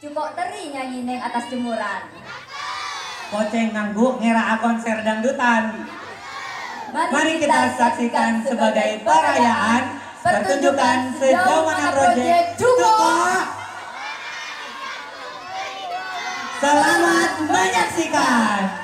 Cukup teri nyanyi neng atas jemuran. Poceng nganggu ngera konser dangdutan. Mari kita saksikan sebagai perayaan pertunjukan sejauh mana project cukup. Selamat menyaksikan.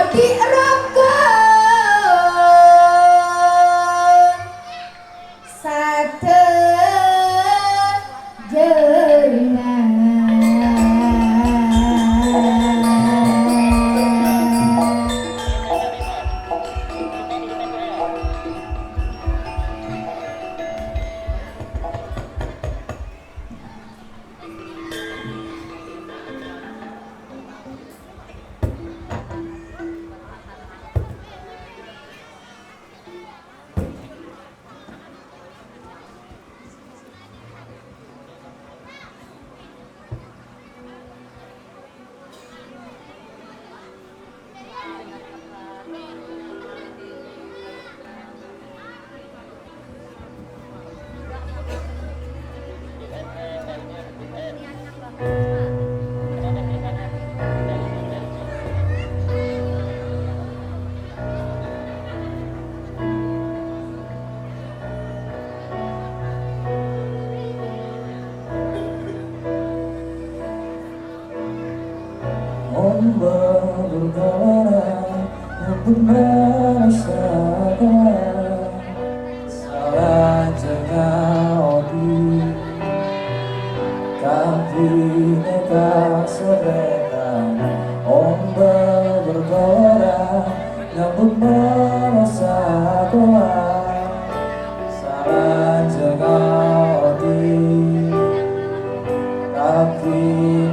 Adi Raka Sate Ombak bergelora namun merasakan salah jaga odi tapi neka seretan. Ombak bergelora namun merasakan salah jaga odi tapi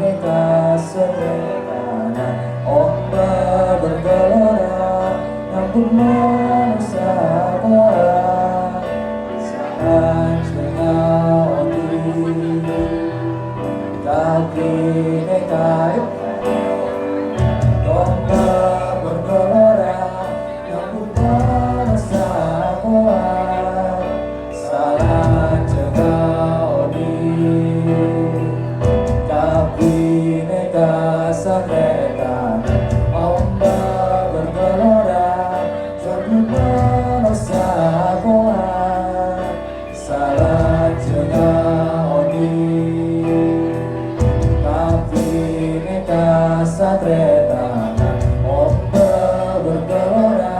neka seretan. Ombak bergelora namun merasakan salah jaga odi tapi neka. Ombak bergelora namun merasakan salah jaga odi tapi neka sabetan. Ombak bergelora namun merasakan salah jaga odi tapi neka sabetan. Ombak bergelora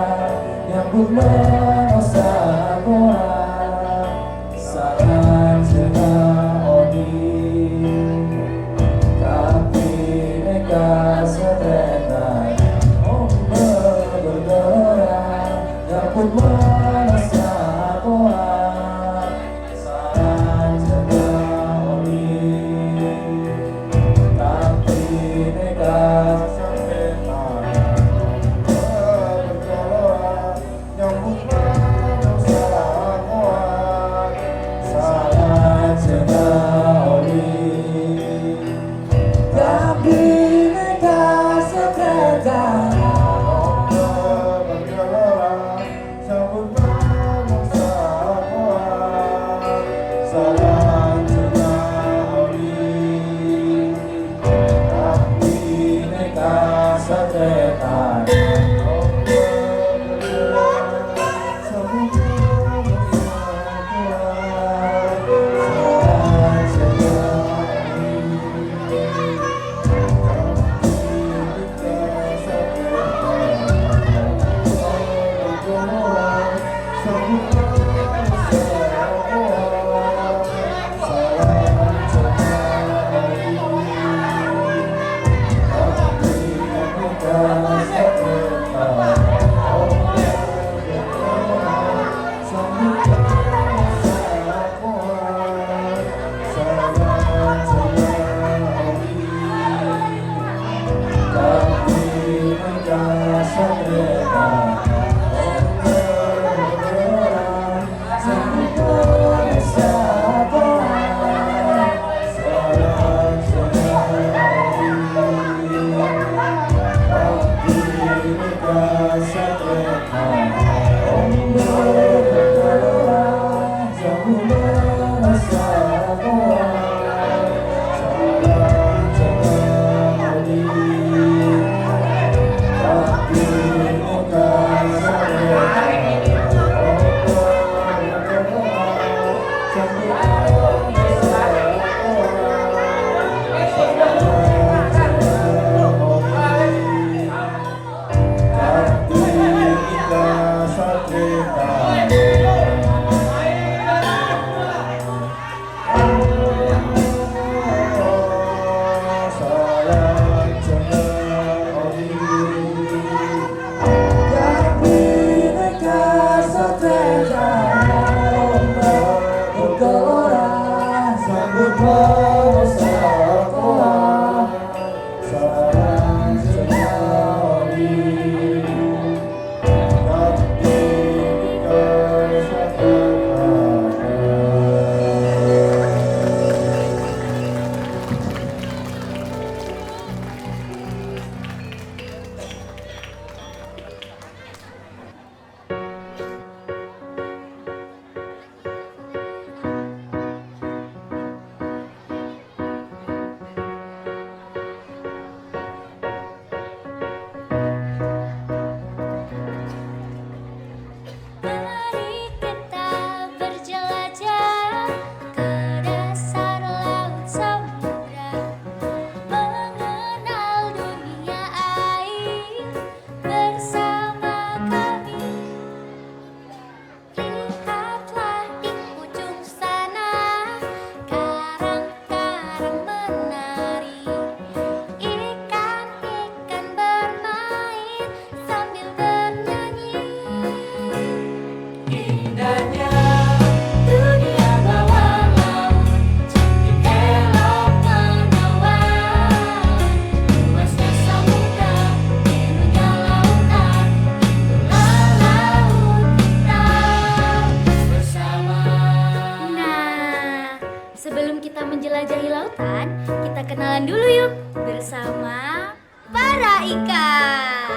namun merasakan salah jaga odi tapi neka setelan. Ombak bergelora namun merasakan salah jaga odi tapi neka setelan. Ombak bergelora namun makan dulu yuk bersama para ikan.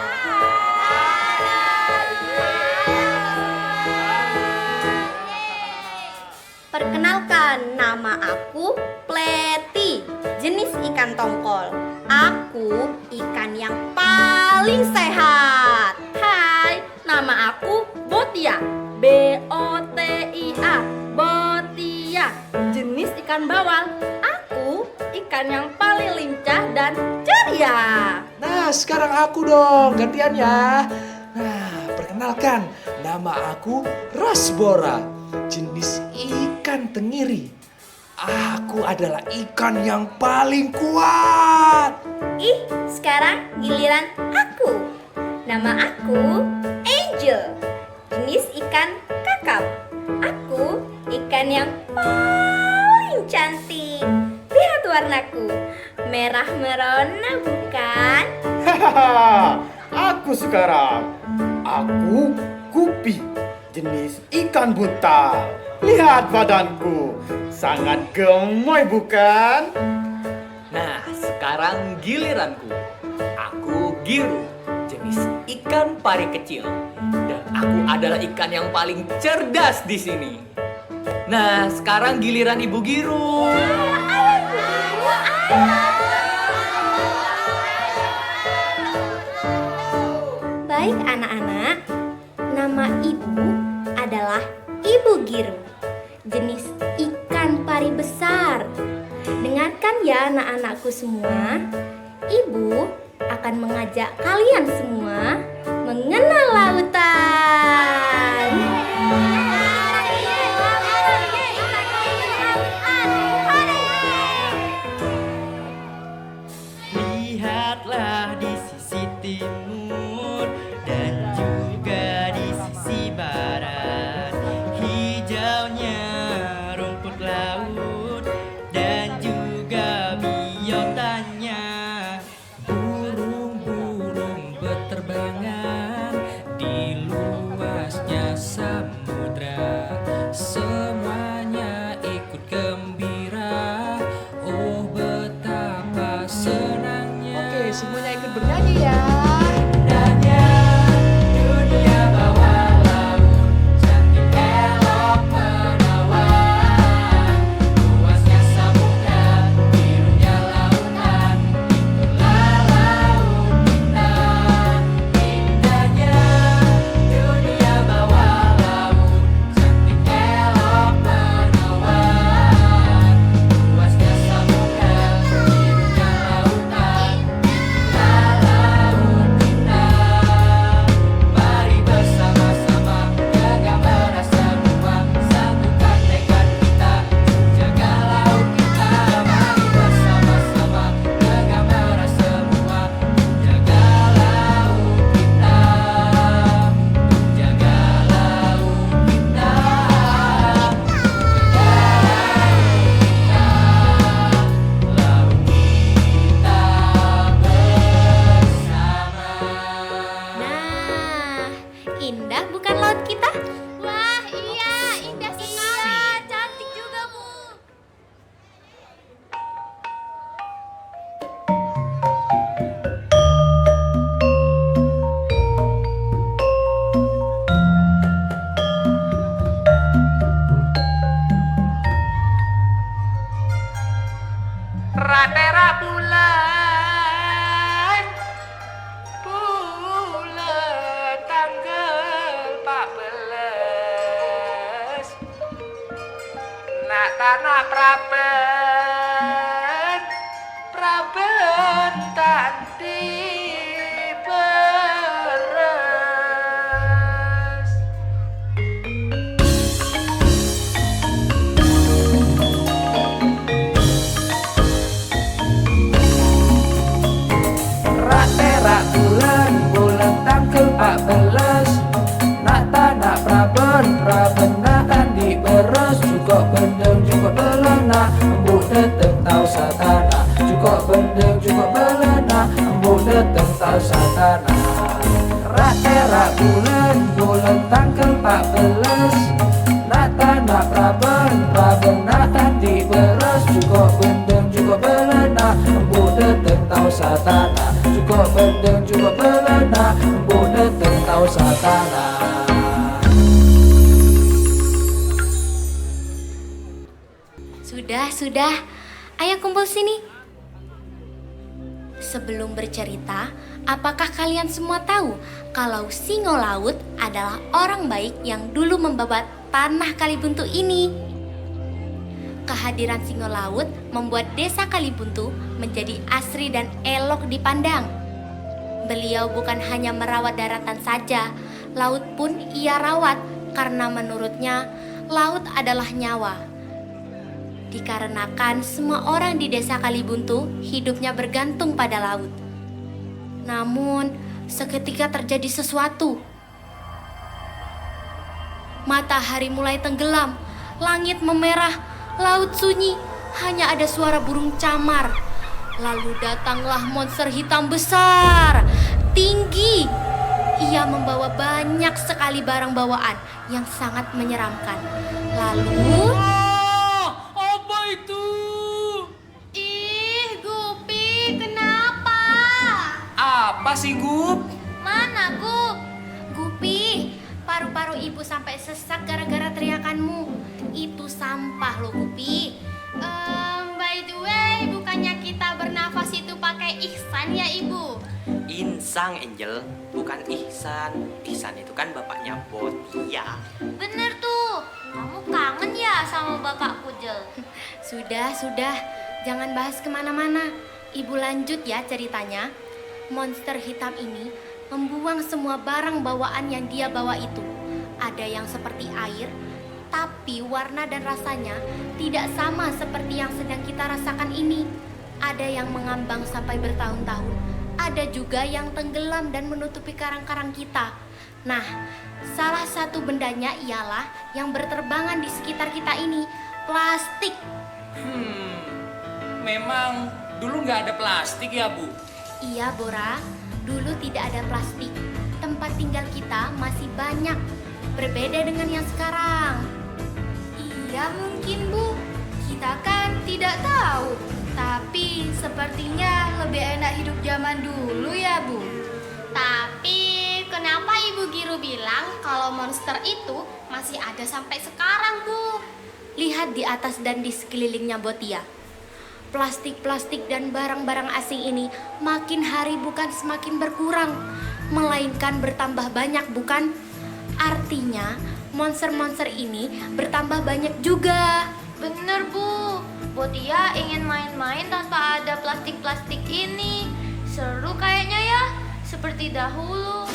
Perkenalkan, nama aku Pleti, jenis ikan tongkol. Aku ikan yang paling sehat. Hai, nama aku Botia, B-O-T-I-A, Botia, jenis ikan bawal. Aku ikan yang paling lincah dan ceria. Nah, sekarang aku dong, gantian ya. Nah, perkenalkan, nama aku Rasbora, jenis ikan tenggiri. Aku adalah ikan yang paling kuat. Ih, sekarang giliran aku. Nama aku Angel, jenis ikan kakap. Aku ikan yang paling cantik. Lihat warnaku, merah merona bukan? Hahaha, aku sekarang. Aku Gupi, jenis ikan buntal. Lihat badanku, sangat gemoy bukan? Nah, sekarang giliranku. Aku Giru, jenis ikan pari kecil. Dan aku adalah ikan yang paling cerdas di sini. Nah, sekarang giliran Ibu Giru. Baik anak-anak, nama ibu adalah Ibu Giru, jenis ikan pari besar. Dengarkan ya anak-anakku semua, ibu akan mengajak kalian semua mengenal lautan. Lihatlah di sisi timur dan juga di sisi barat, hijaunya rumput laut dan juga biotanya. Burung-burung berterbangan di luasnya samudra, semuanya ikut gembira. Oh betapa senangnya. Oke, semuanya ikut bernyanyi ya. Indahnya dunia bawah laut, cantik elok menawan. Luasnya samudra, birunya lautan, itulah laut kita. Indahnya dunia bawah laut, cantik elok menawan. Luasnya samudra, birunya lautan, itulah laut kita. Mari bersama-sama jaga semua, satukan tekad kita, jaga laut kita. Mari bersama-sama jaga semua, jaga laut kita, jaga laut kita, laut kita bersama. Nah, indah bukan laut kita? Wah, iya, indah sekali. Cantik juga, Bu. Ratera bulan, bulan tanggal 14. Nak tanah Praben, Praben tanti beres. Rak-terak bulan, bulan tanggal 14. Nak tanah Praben, Praben nak tandi beres. Juga bendeng, juga belena, embuk deteng tau satana. Juga bendeng, juga belena, embuk deteng tau satana. Rak-terak bulan, bulan tanggal 14. Nak tanah Praben, Praben nak tandi beres. Juga bendeng, juga belena, embuk Satana. Sudah. Ayo kumpul sini. Sebelum bercerita, apakah kalian semua tahu kalau Singo Laut adalah orang baik yang dulu membabat tanah Kalibuntu ini? Kehadiran Singo Laut membuat desa Kalibuntu menjadi asri dan elok dipandang. Beliau bukan hanya merawat daratan saja, laut pun ia rawat karena menurutnya laut adalah nyawa. Dikarenakan semua orang di desa Kalibuntu hidupnya bergantung pada laut. Namun, seketika terjadi sesuatu. Matahari mulai tenggelam, langit memerah, laut sunyi, hanya ada suara burung camar. Lalu datanglah monster hitam besar, tinggi. Ia membawa banyak sekali barang bawaan yang sangat menyeramkan. Lalu... Apa itu? Ih, Gupi, kenapa? Apa sih, Gup? Mana, Gup? Gupi, paru-paru ibu sampai sesak gara-gara teriakanmu. Itu sampah loh, Gupi. By the way, bukannya kita bernafas itu pakai ihsan ya, Ibu? Insang, Angel, bukan Ihsan. Ihsan itu kan bapaknya Botia. Bener tuh, kamu kangen ya sama Bapak Pujel? Sudah, jangan bahas kemana-mana. Ibu lanjut ya ceritanya. Monster hitam ini membuang semua barang bawaan yang dia bawa itu. Ada yang seperti air, tapi warna dan rasanya tidak sama seperti yang sedang kita rasakan ini. Ada yang mengambang sampai bertahun-tahun. Ada juga yang tenggelam dan menutupi karang-karang kita. Nah, salah satu bendanya ialah yang berterbangan di sekitar kita ini, plastik. Memang dulu nggak ada plastik ya, Bu? Iya, Bora, dulu tidak ada plastik. Tempat tinggal kita masih banyak, berbeda dengan yang sekarang. Iya mungkin, Bu. Kita kan tidak tahu. Tapi sepertinya lebih enak hidup zaman dulu ya, Bu. Tapi kenapa Ibu Giru bilang kalau monster itu masih ada sampai sekarang, Bu? Lihat di atas dan di sekelilingnya Botia. Plastik-plastik dan barang-barang asing ini makin hari bukan semakin berkurang, melainkan bertambah banyak, bukan? Artinya monster-monster ini bertambah banyak juga. Bener, Bu. Botia ingin main-main tanpa ada plastik-plastik ini. Seru kayaknya ya, seperti dahulu.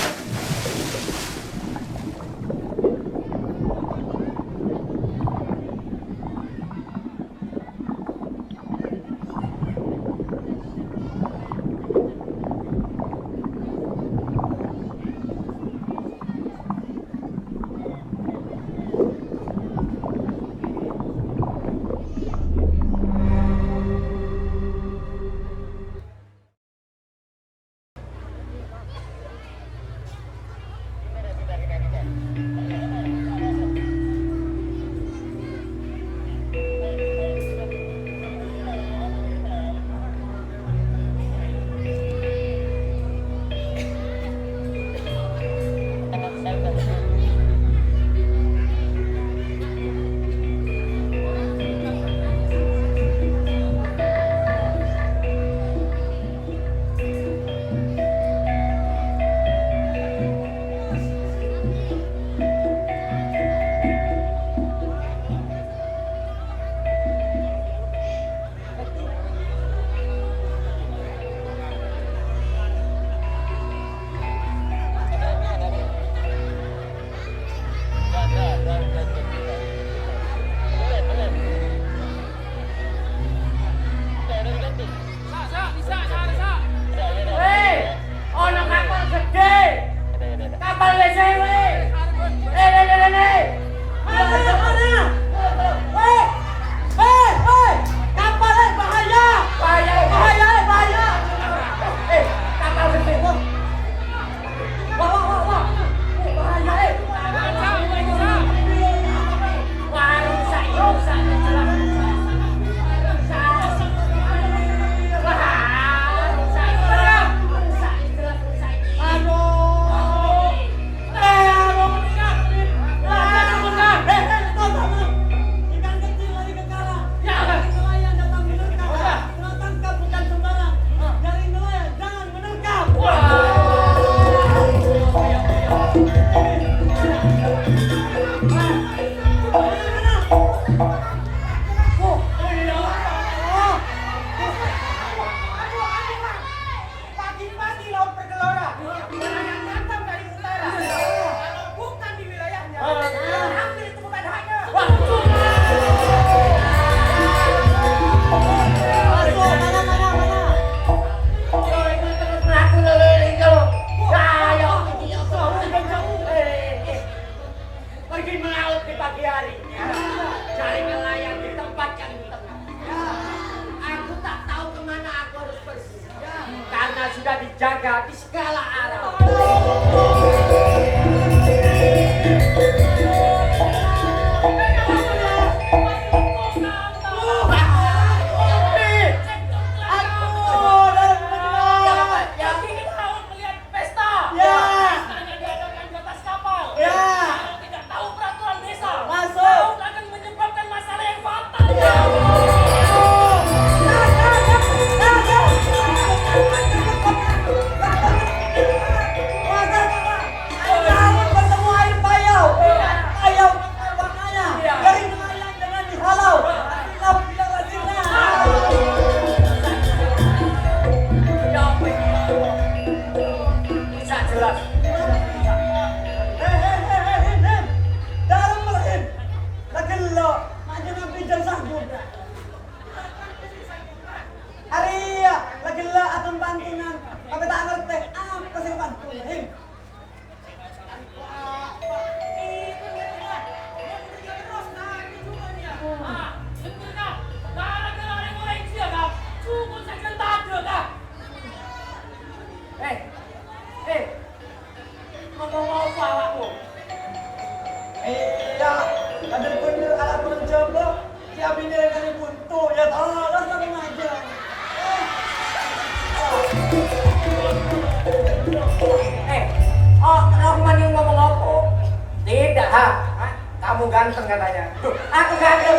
Kamu ganteng katanya. Aku ganteng.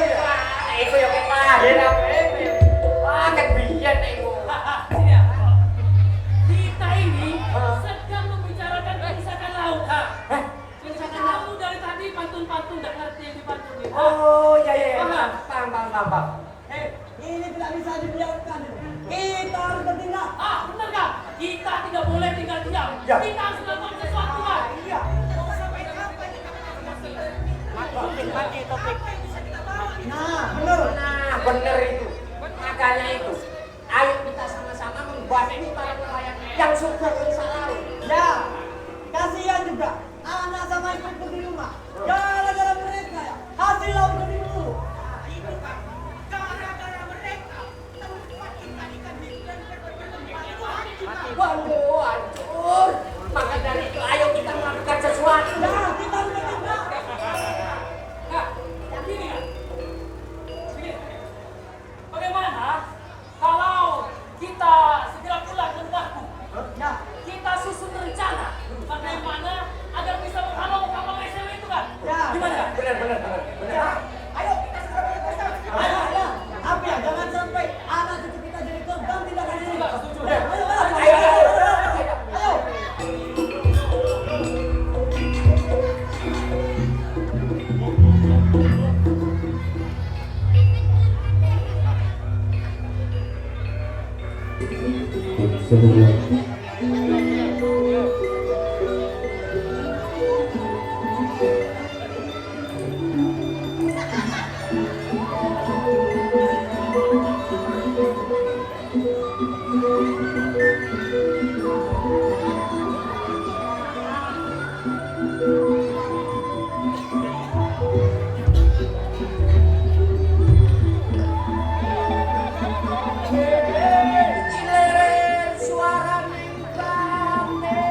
Iku yo kita. Wah, kan biyen iku. Kita ini sedang membicarakan kerusakan laut. Kamu dari tadi pantun-pantun nggak ngerti yang dipantun itu. Oh, iya. Paham. Ini tidak bisa dibiarkan. Kita harus bertindak. Benar nggak? Kita tidak boleh tinggal diam. Ya. Kita harus melakukan sesuatu, Pak. Iya. Nah, bener itu. Makanya itu. Ayo kita sama-sama membantu para nelayan yang sudah rusak laut. Ya, kasihan juga anak sama istriku di rumah. Gara-gara mereka ya, hasil laut lebih dulu. Waduh, hancur. Maka dari itu ayo kita melakukan sesuatu. Nah, kita harus bertindak. Nah, begini kan? Begini. Bagaimana kalau kita segera pulang ke rumahku? Ya, Kita susun rencana bagaimana agar bisa menghalau kapal SW itu kan? ya. Gimana? Bener. Ya, ayo kita segera bertindak. Ayo, ya. Tapi ya, jangan sampai anak cucu kita jadi korban tindakan ini. Ya, ayo. Iler suara nimbane.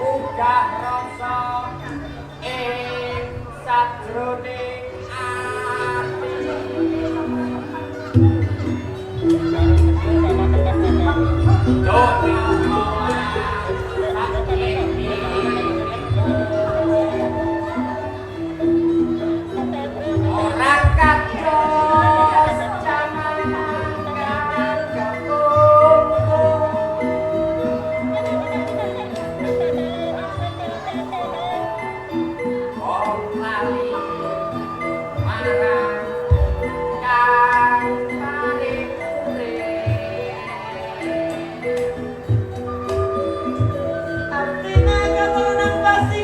Udah rasa ing sajroning ati. Orang kados jangan Om lali marang kang paling Artinya keturunan pasti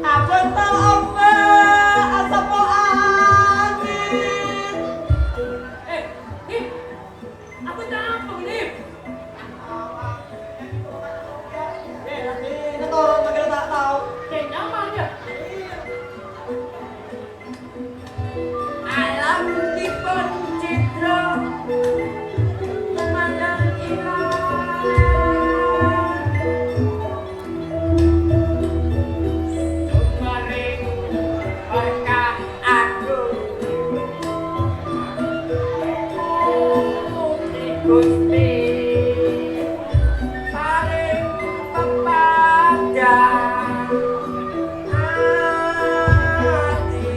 Apa tahu apa asap angin. Nih, aku apa nih? Ini tuh makin tak tahu. Kayaknya aja. alam dipun citra memandang ilang sumering berkah agung Mugi Gusti paring pepadang hati.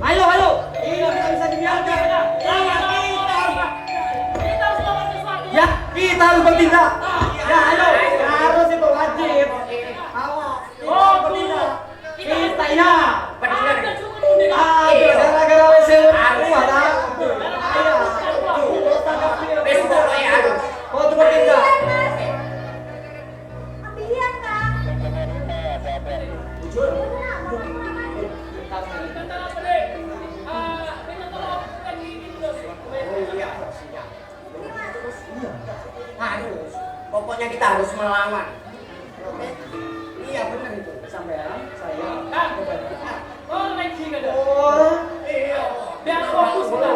Halo, halo. Ini tidak bisa dibiarkan. Kita harus melakukan sesuatu. Ya, kita harus bertindak. Ya, halo. Harus itu wajib. Awas. Oh, bertindak. kita Kita ya. ada cukup bendera. Aduh, gara-gara WC kuat ah. Ayo. Besok ya. Oh, itu bertindak. Ambian kak. Kata apa deh? Minta tolong bukan ini terus. Harus. Pokoknya kita harus melawan. Oke? Iya benar itu. Sampean, saya. Kang, oh lagi kan? Oh, Iya. Biar fokus kita.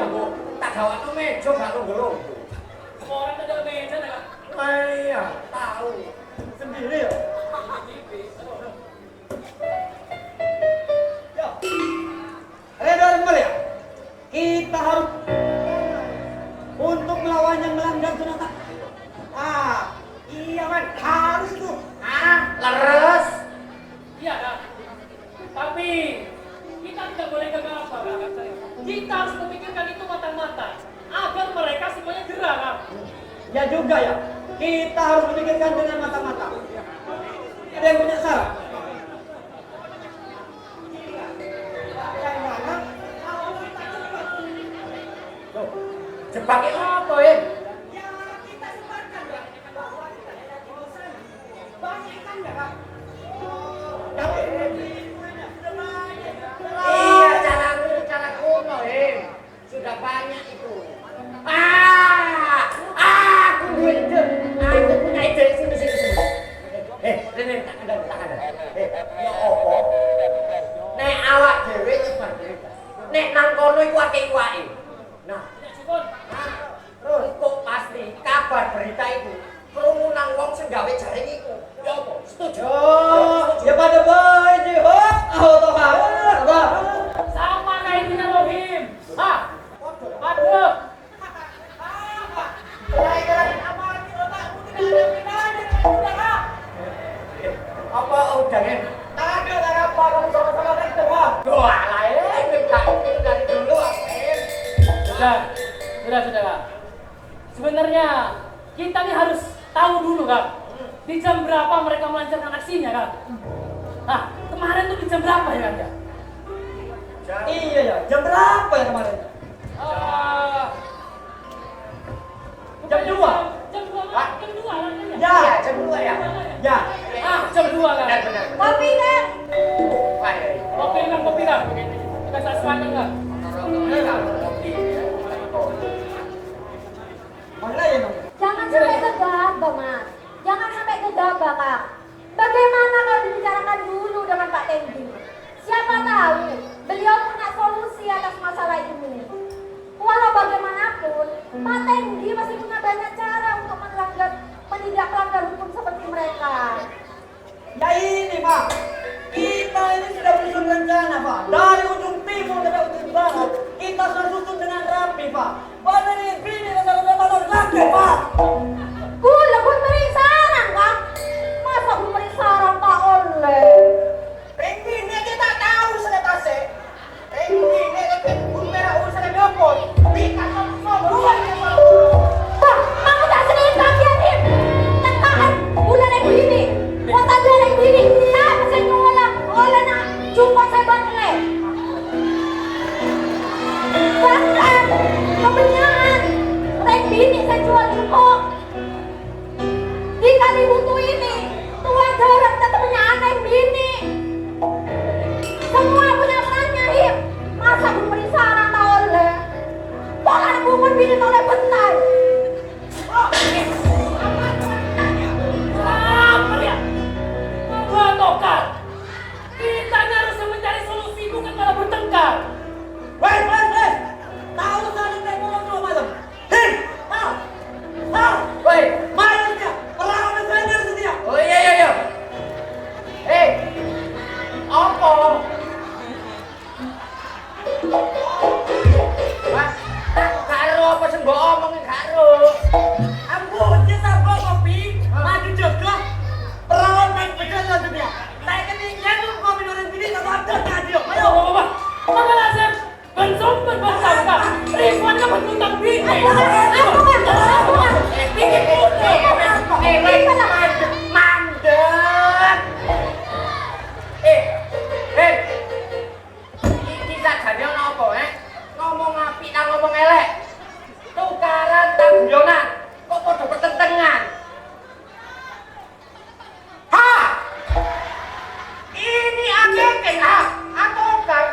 Tak gawat tuh meja gak nunggu. Orang ada meja dah. Iya, tahu. sendiri ya. Ya. Reda kembali ya. Kita harus untuk melawan yang melanggar sunat. Ah, iya kan, harus tuh. Leres. Iya kan? Tapi kita tidak boleh gagal apa kan? Kita harus memikirkan itu matang-matang agar mereka semuanya gerak kan? Ya juga ya. Kita harus memikirkan dengan mata-mata. Ada yang punya saran? Jebak itu apa ya? Iya, cara kuno, sudah banyak itu. Aku punya ide. Aku punya ide. Sini. Ini tak ada. Ya apa? Nek awak dhewe nyebar berita. Nek nang kono iku akeh iwake. Nah, terus kok pasti kabar berita itu kerumunan wong sing gawe jaring iku. Ya apa? Setuju? Ya pada baik sih. Toh apa? Sama kayak kita Rohim. Aduh. Apa udah kan? Ada apa kamu sama-sama itu, Pak? Wah, lain dari dulu apain? Sudah. Sebenarnya kita nih harus tahu dulu kan, di jam berapa mereka melancarkan aksinya kan? Nah, kemarin tuh di jam berapa ya kan? Iya ya, jam berapa ya kemarin? Jam 2. Jam 2 lah. Ya, Iya, jam 2 ya. ya. Jam 2 kan? Benar. Kopi kan? Wah, ya. Kopi kan? Kita sesuatu kan? Mana ya, Bang? Jangan sampai gegabah, Mas. Jangan sampai gegabah, Kak. Bagaimana kalau dibicarakan dulu dengan Pak Tendi? Siapa tahu beliau punya solusi atas masalah ini. Walau bagaimanapun, Pak Tendi masih punya banyak cara untuk menindak pelanggar hukum seperti mereka. Ya ini, Pak. Kita ini sudah menyusun rencana, Pak. Dari ujung timur sampai ujung barat, kita sudah susun dengan rapi, Pak. Badan ini rata-rata lagi, Pak. Gula, gue beri saran, Kak. Masa gue beri saran, Pak Oleh? Ini kita tahu sudah tasik. Ini pun merah urusan nyopot. Kita semua Pak, kamu tak sedih bagian ini. Tekaan bulan yang begini. Kota bulan yang begini. Saya bisa nyulang oleh nak jumpa saya bangle. Bahkan kebenyangan rek bini saya jual info. Jika dibutuh ini, tuan jarang tetapnya aneh bini. Semua punya perannya, Him. Masa belum beri saran tak oleh? Pola bukan bini oleh bentai. Apa ya? Tokar. Kita harus mencari solusi bukan malah bertengkar. Wes. Tahu saling naik motor malam. Hei, tahu. Mandek. Iki sajane ono apa, ngomong apik nang ngomong elek. Tukaran tanggonan, kok padha ketentengan. Ha! Ini ageng tukar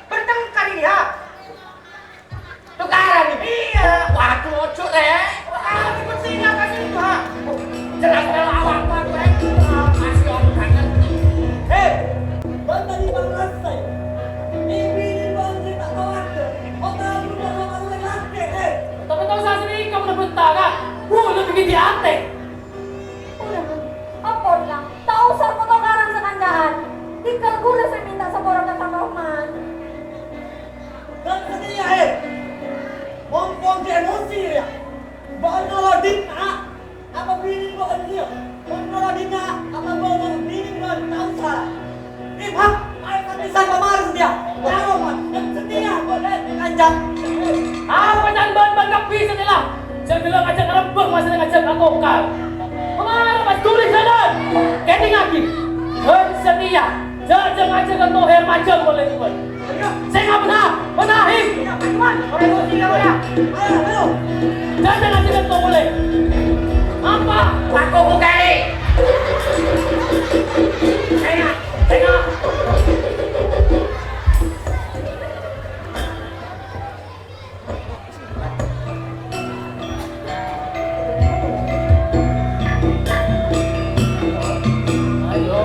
bertengkar ini ha. Tukaran ini. Iya. Waduh, ojo rek. Wah, ini mesti kasih itu ha. Jelas kalau awak masih om kangen. Banda di bangsa saya. Ini bangsa tak tahu ada. Orang lupa orang lelaki. Tapi tahu saya sendiri kamu udah bentar kan? Udah bikin dia antek. Udah, apa bilang? Tak usah kotoran sekandaan. Tinggal gue udah saya minta sama orang datang Roman. Dan setia Mumpung dia emosi ya. Bawa dina. Apa bini bawa dia? Bawa dina. Apa bawa bini bawa tahu salah. Bang, ayo kan bisa kemarin dia. Roman, setia boleh dikanjak. Apa jangan ban-ban gak bisa lah. Jangan bilang ngajak rembang masih ngajak atokal. Kemarin mas tulis jalan. Keting lagi. Setia. Jangan ngajak ke toher macam boleh pun. Saya nggak benar. Orang itu tidak boleh. Ayo. Jangan ngajak ke toh boleh. Apa? Aku buka ini. Tengok. Ayo.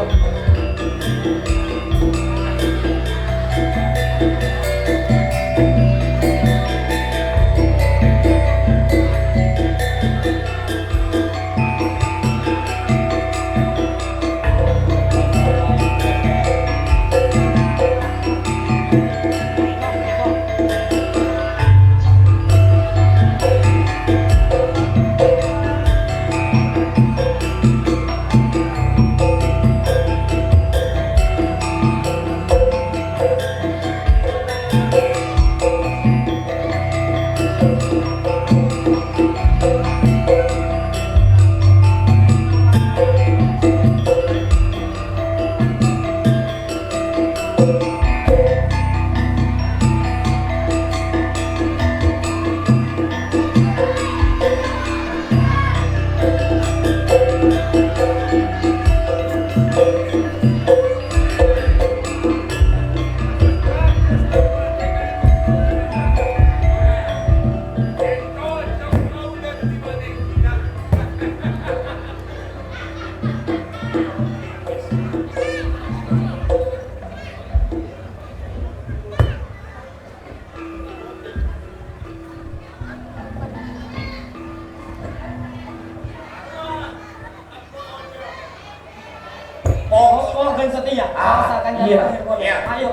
Oh, kan setia. Rasakan iya. yang boleh. Iya. Ayo.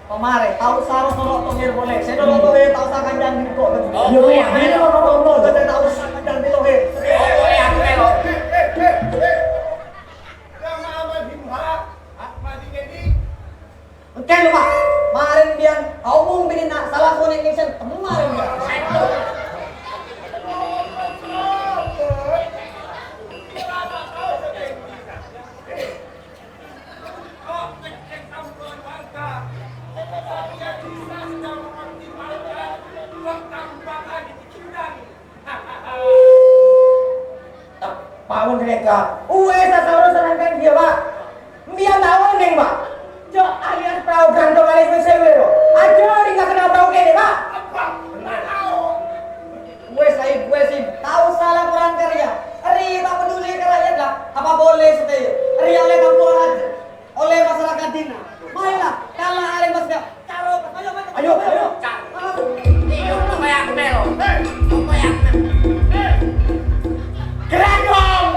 Pemare, tahu sarung tolok tohir boleh. Saya dulu tohir tahu sakan jangan kok. Yo, iya. Ini lo kita tahu sakan jangan tohir. Oh, ya, aku melo. Oke lu Pak. Kemarin biang omong bini nak salah connection kemarin ya. Pawon mereka. Sa saurus serangkan dia, Pak. Dia tahu nih, Pak. Jo alias perahu gantung alias mesewero. Ajo nih nggak kenal perahu kene, Pak. Gue sih tahu salah kurang kerja. Ri tak peduli ke rakyat lah. Apa boleh setia? Ri oleh kampung aja. Oleh masyarakat Dina. Mainlah kalah oleh masyarakat. Caro, ayo. Iyo, kayak aku melo. Kayak aku. Gerak dong.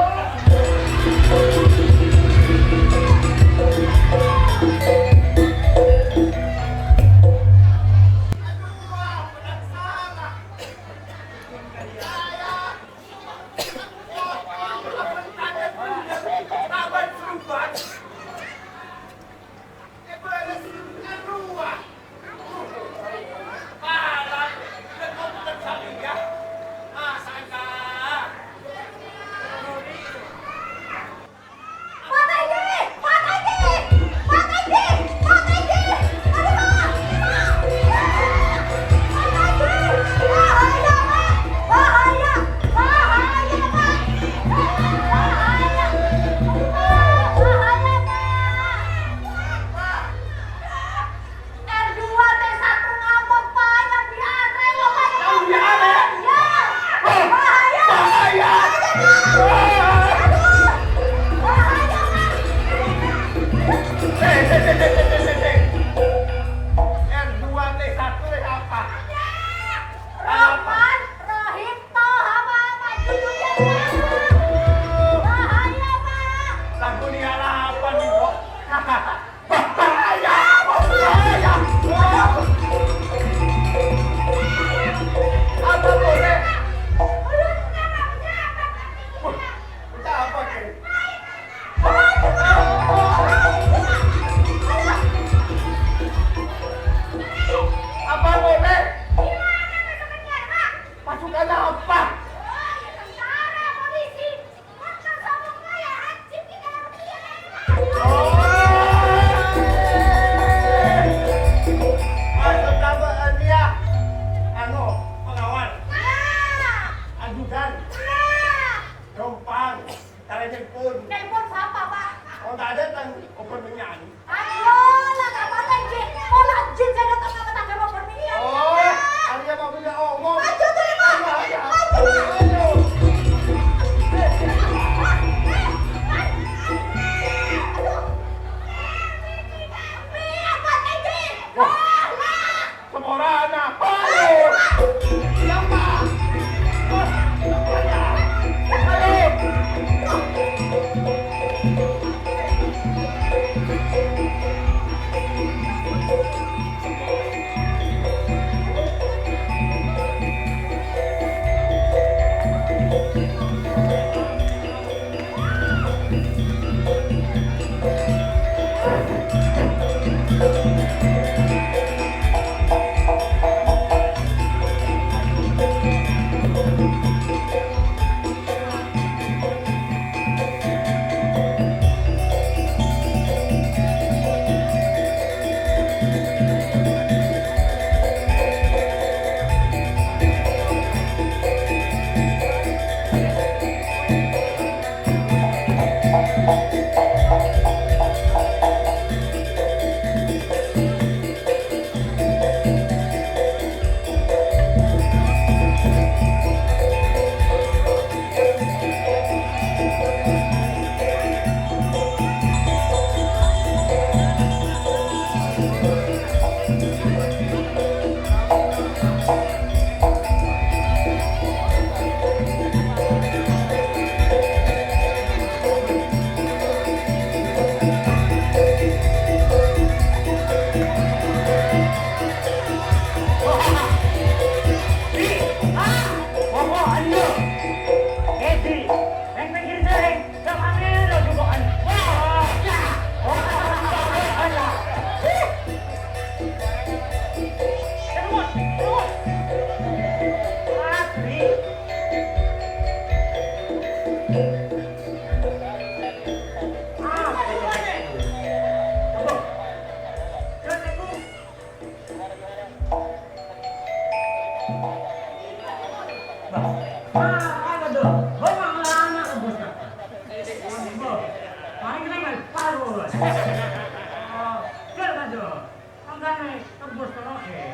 tembus terus ya.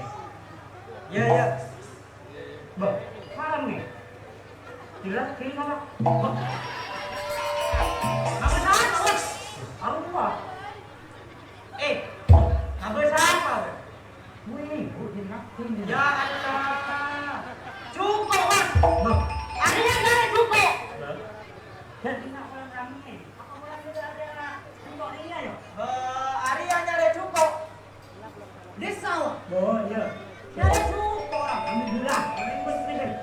Ya ya. Bah, malam nih. Jelas kiri sama. Bah. Apa salah, Bos? Aku tua. Apa siapa? Wih, bukan aku ini. Ya Allah. Cukup Mas. Bah, Akhirnya saya cukup. jadi nak orang ramai. Apa orang sudah ada untuk dia ya? Arya nyari cukup. Di sawah. Oh iya. Nyari cukup. Alhamdulillah. Orang mesti dari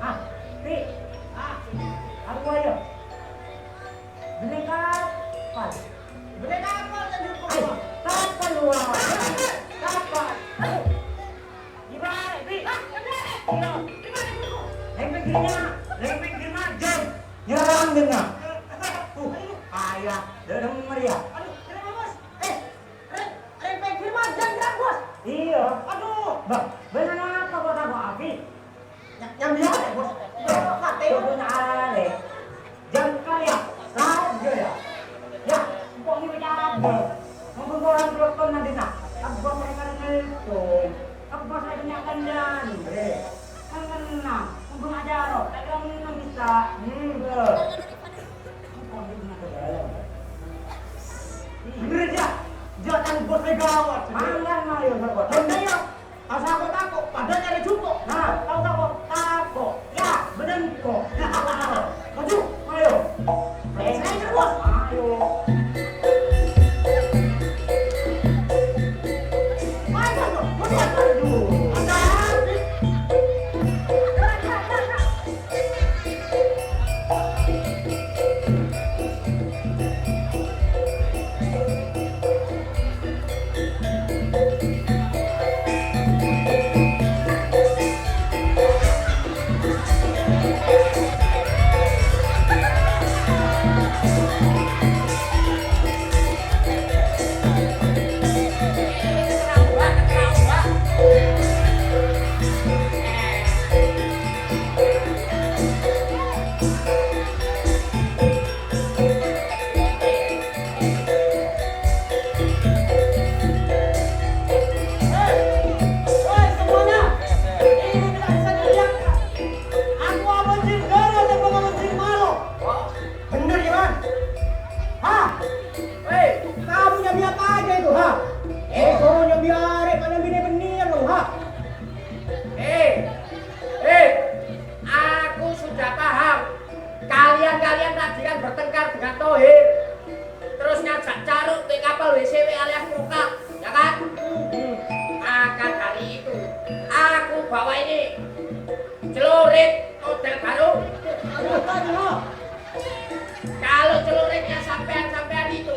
Ah, Pi. Aku ayo. Beli kapal. Beli kapal dan cukup. Ayo, kapal luar. Kapal. Gimana, Pi? Iya. Lempeng gimana, jam. Nyerang dengar. Ayah, denger ya. Aduh, kenapa Bos? Rempeng firman dan Bos. Iya. Aduh. Bang, benar apa buat aku, Abi? Yang biasa Bos. Mati. Itu punya ale. Jam kaya, saja ya. Ya, kok ini berjalan. Mungkin orang telepon nanti nak. Aku buat mereka telepon. Aku buat saya kenyakan dan. Mengenang, mungkin aja roh. Tapi orang bisa. Bener aja. Jangan bos gawat. Mangga ayo sahabat. Hendaknya. Asal aku takut. Padahal nyari cukup. Nah, tahu takut. Ya, bener kok. Maju, ayo. Saya Bos. Ayo. Mana Bos? Bos Aduh. ada. Woi semuanya, ini tidak bisa dibiarkan. Aku abang jin garo dan abang jin malo. Bener ya Bang? Hah? Hei, kamu nyabi apa aja itu ha? Kau nyabi arek pada bini-binian lo ha? Aku sudah paham. Kalian tadi kan bertengkar dengan Tohir. Terus ngajak caruk di kapal WCW alias muka, ya kan? Maka dari itu, aku bawa ini celurit model baru. Kalau celuritnya sampean itu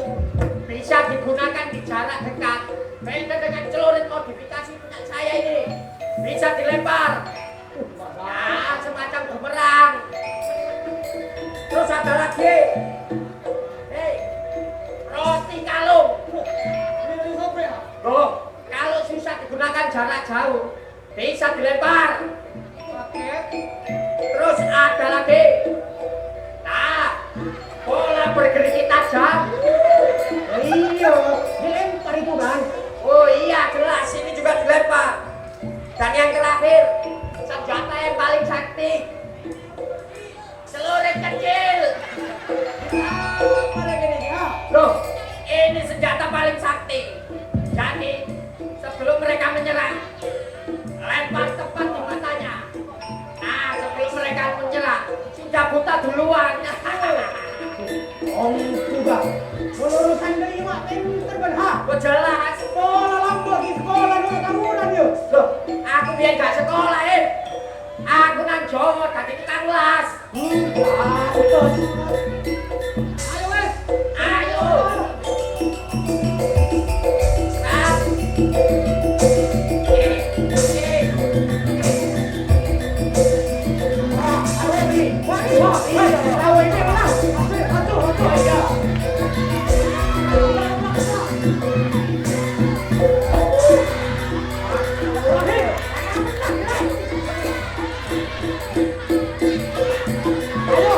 bisa digunakan di jarak dekat. Beda dengan celurit modifikasi punya saya ini, bisa dilempar. Ya, semacam bumerang. Terus ada lagi. Hei, roti kalung. Oh, kalau susah digunakan jarak jauh, bisa dilempar. Terus ada lagi. Nah, bola bergerigi tajam. Iya, dilempar itu kan. Oh iya, jelas ini juga dilempar. Dan yang terakhir, senjata yang paling sakti. Celurit kecil. Apa lagi nih? Ha? Loh, ini senjata paling sakti. Jadi, sebelum mereka menyerang, lempar tepat di matanya. Nah, sebelum mereka menyerang, sudah buta duluan. Om juga. Lulusan dari mak pinter kan ha? Oh jelas. Sekolah lambok di sekolah dulu tamuran yuk. Loh, aku biar gak sekolah, Aku nang Jawa, tadi tukang las. Betul. Ayo wes. Ayo. Sekarang. Ayo Bi. Wah, tahu ini mana? Aduh, ya. Ayo,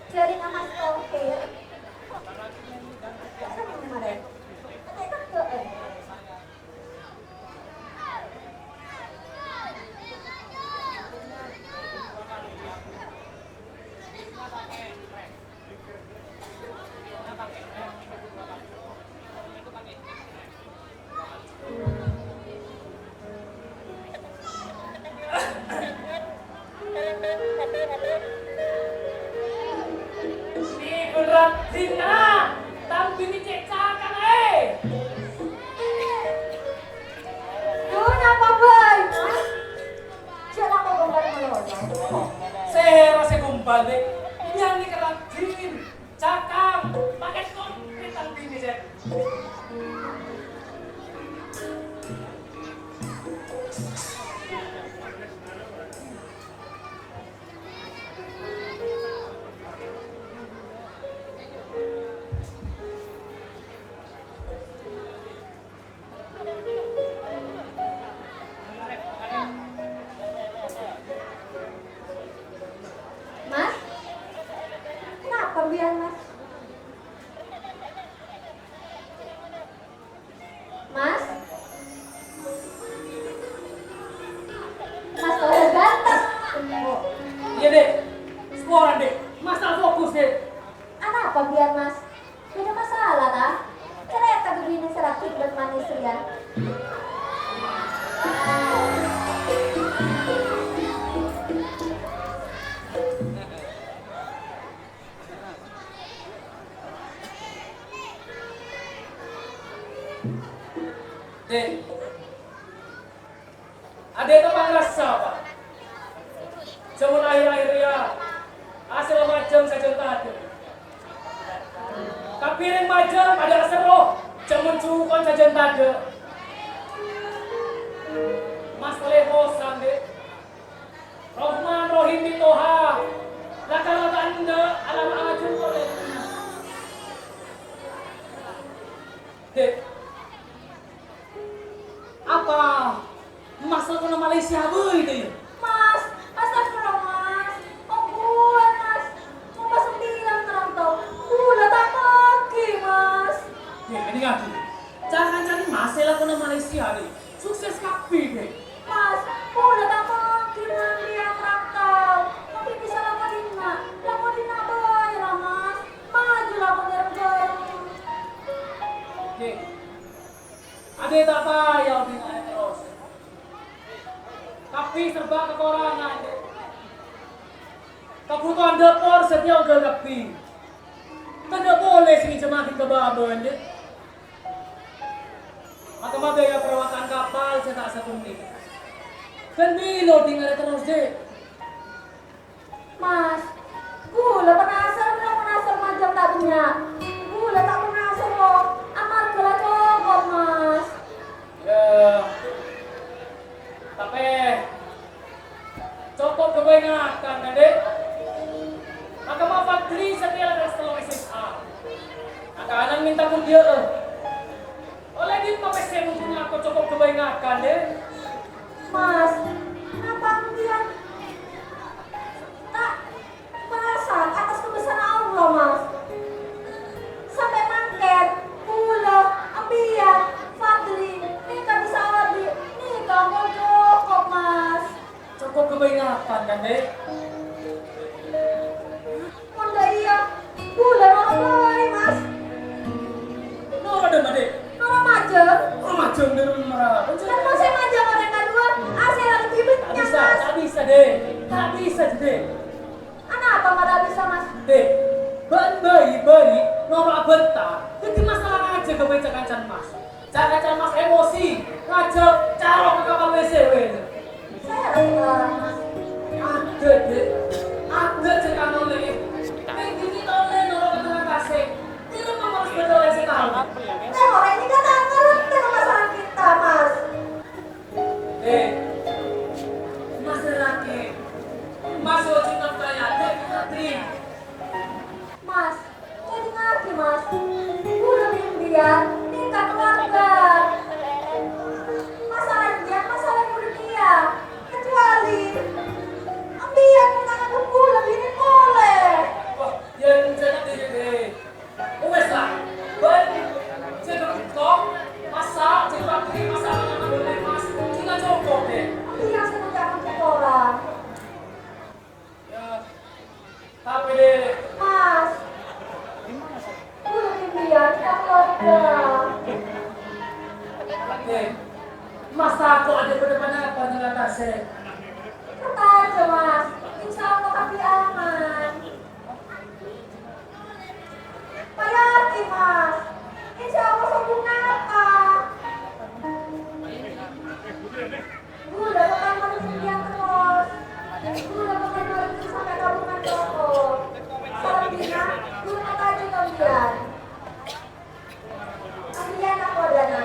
Jaring sama stokir. Sama kemarin. Kita ke balik yang dikeratin cakang pakai konkret bini saya. Mas? Kenapa biar Mas? Mas? Ada itu rasa Pak. Jamun akhir-akhir ya, asal macam saja tadi. Kapiring macam ada asal roh, jamun cukon saja tadi. Mas Leho samde, Rohman Rohim Toha, laka-laka anda alam ajun oleh. Dek, apa masalah kena Malaysia bu itu ya? Mas, astagfirullah mas. Oh bulan mas. Mau pasang bilang terantau. Bulan tak pagi mas. Ya, ini ngaku. Jangan cari masalah kena Malaysia nih. Sukses kapi deh. Mas, bulan tak pagi mandi yang terantau. Tapi bisa lama dina. Lama dina bayar lah mas. Maju lah penjara-penjara. Oke. Ada tak payah dengan terus. Tapi serba kekurangan. Kebutuhan dapur setiap gagapi. Tidak boleh sini semakin kebaban. Maka biaya perawatan kapal saya tak satu menit. Kan bilo tinggal terus deh. Mas, gula penasaran macam tadinya. Gula tak penasaran loh. Amal gula cokot mas. Ya. Tapi cokot kebanyakan dek. Maka mau Fadli setia setelah SMA. Maka anak minta pun dia. Oleh dia pakai saya punya aku cokot kebanyakan dek. Mas, kenapa dia tak merasa atas kebesaran Allah mas? Sampai mangket, gula, ambian, Fadli, nikah bisa Fadli, nikah mau cokot mas. Cokot kebanyakan kan dek. Manda iya, gula orang mas. Nora deh dek. Orang macam, Macam dia marah. kan masih macam orang kedua, asal lebih Tak banyak bisa, mas. tak bisa deh. Tak bisa deh. Anak apa mada bisa mas? Dek, bayi norak bentar. Jadi masalah aja kebaca kancan mas. Kancan mas emosi, ngajak carok ke kapal BCW. Saya rasa mas. Ada dek, ada cekan oleh. Begini oleh norak ke tengah kasih. Tidak mau harus berdoa sekali. Tengok ini kan tak ngerti masalah kita mas. Masyarakat masuk cinta kaya dek ngerti. Mas, jadi ngerti mas. Udah dia nikah keluarga. Masalah udah dia. Kecuali ambian tangan buku lebih ini boleh. Wah, yang jangan diri deh. Wes lah, saya kok masak, saya pakai masalah yang boleh mas. Tinggal cukup deh. Ambian saya jangan ke orang. Ya, tapi deh. Mas, udah dia nikah keluarga. Oke, masa kok ada berdepan apa dengan tasnya? Kata aja mas, insya Allah tapi aman. Bayati mas, insya Allah sempurna apa? Gula bakal menunjukkan terus. Gula bakal menunjukkan sampai tabungan rokok. Selebihnya, gula aja kalian. Kalian aku adana.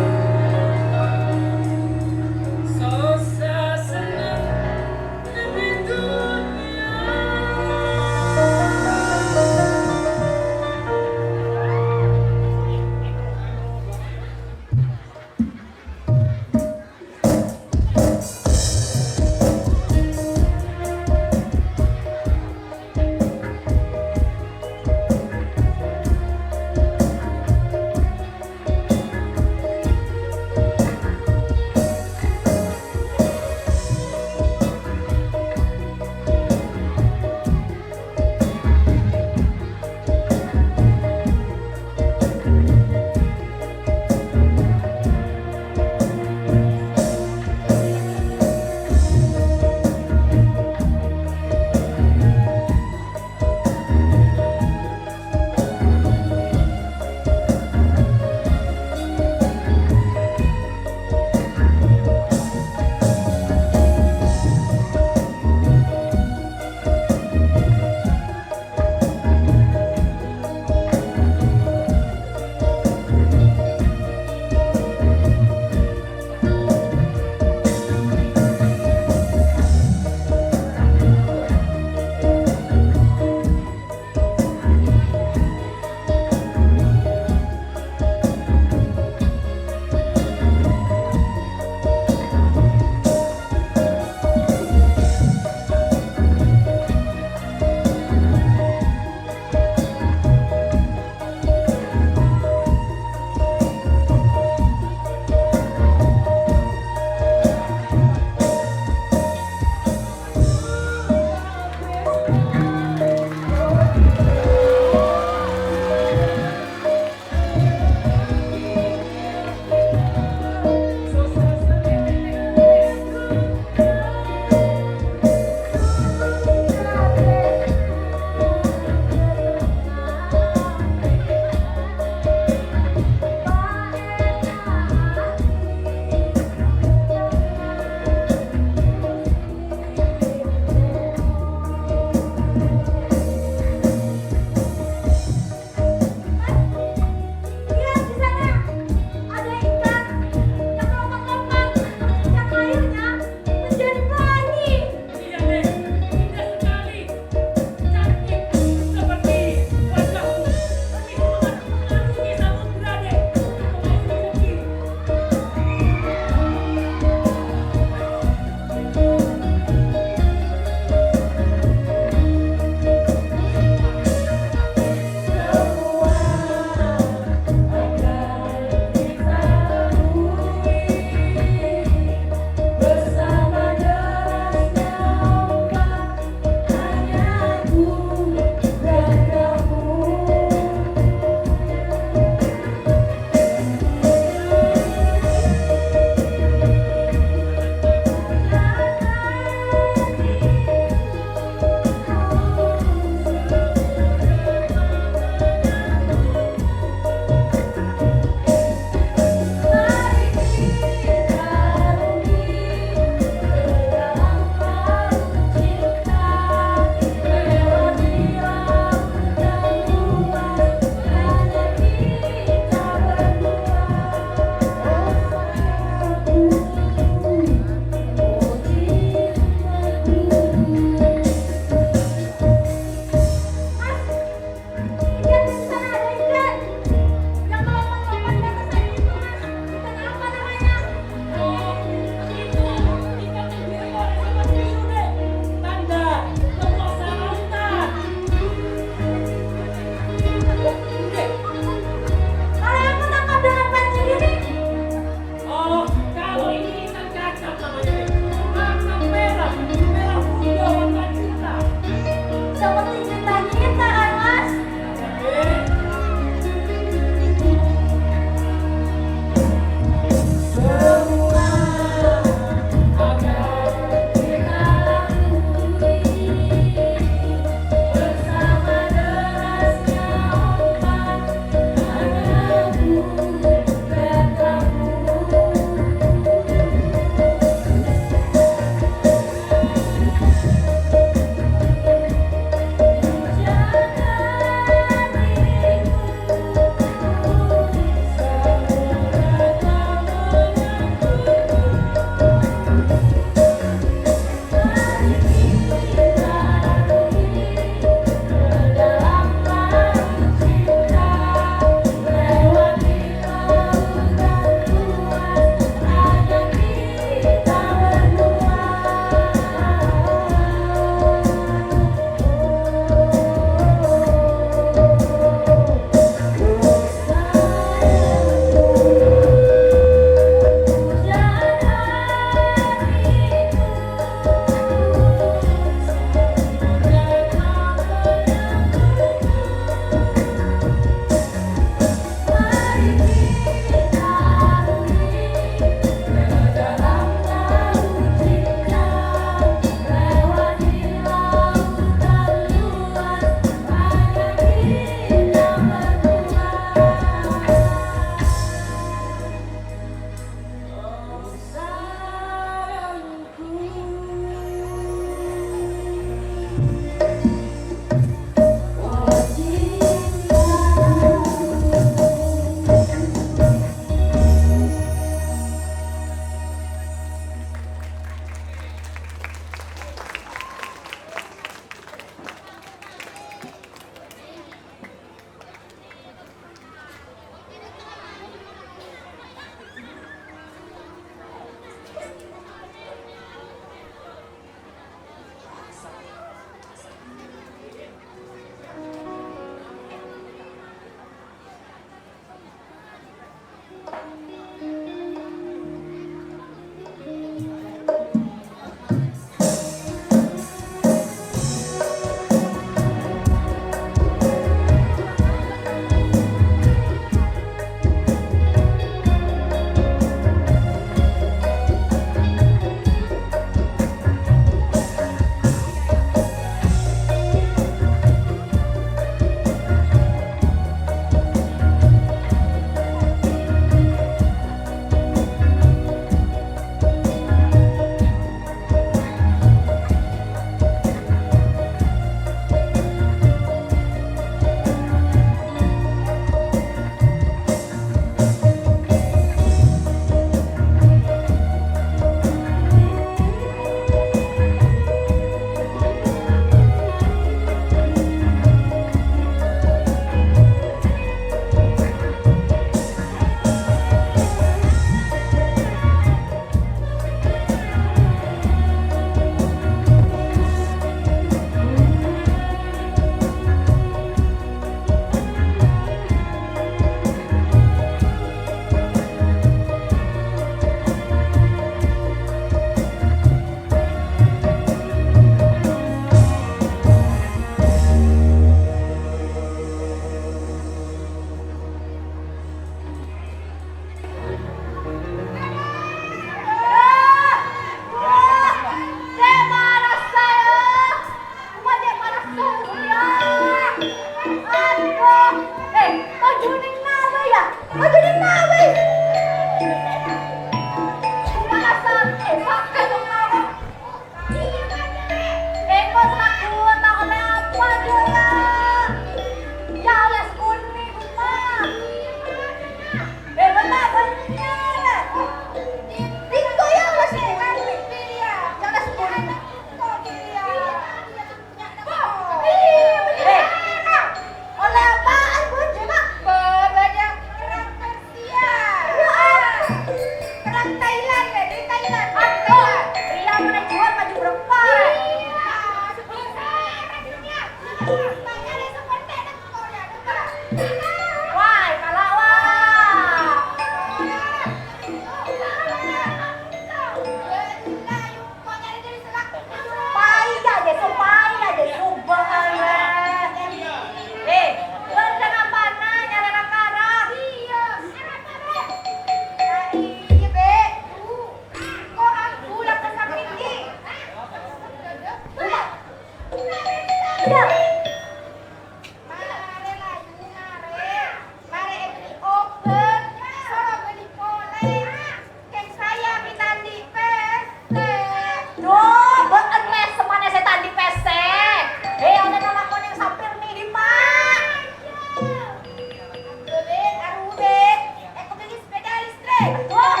Wah,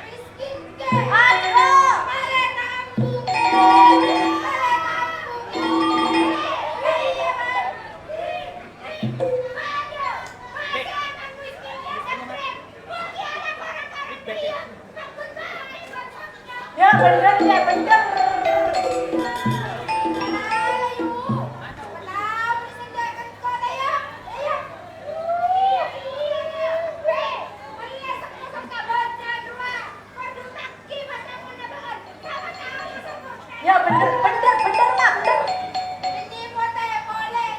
miskin ke. Aduh. Balik kampung. Balik kampung. Iya, Bang. Ya bener, ya bener. Ya bener, bener, bener, Mak, bener. Ini boleh.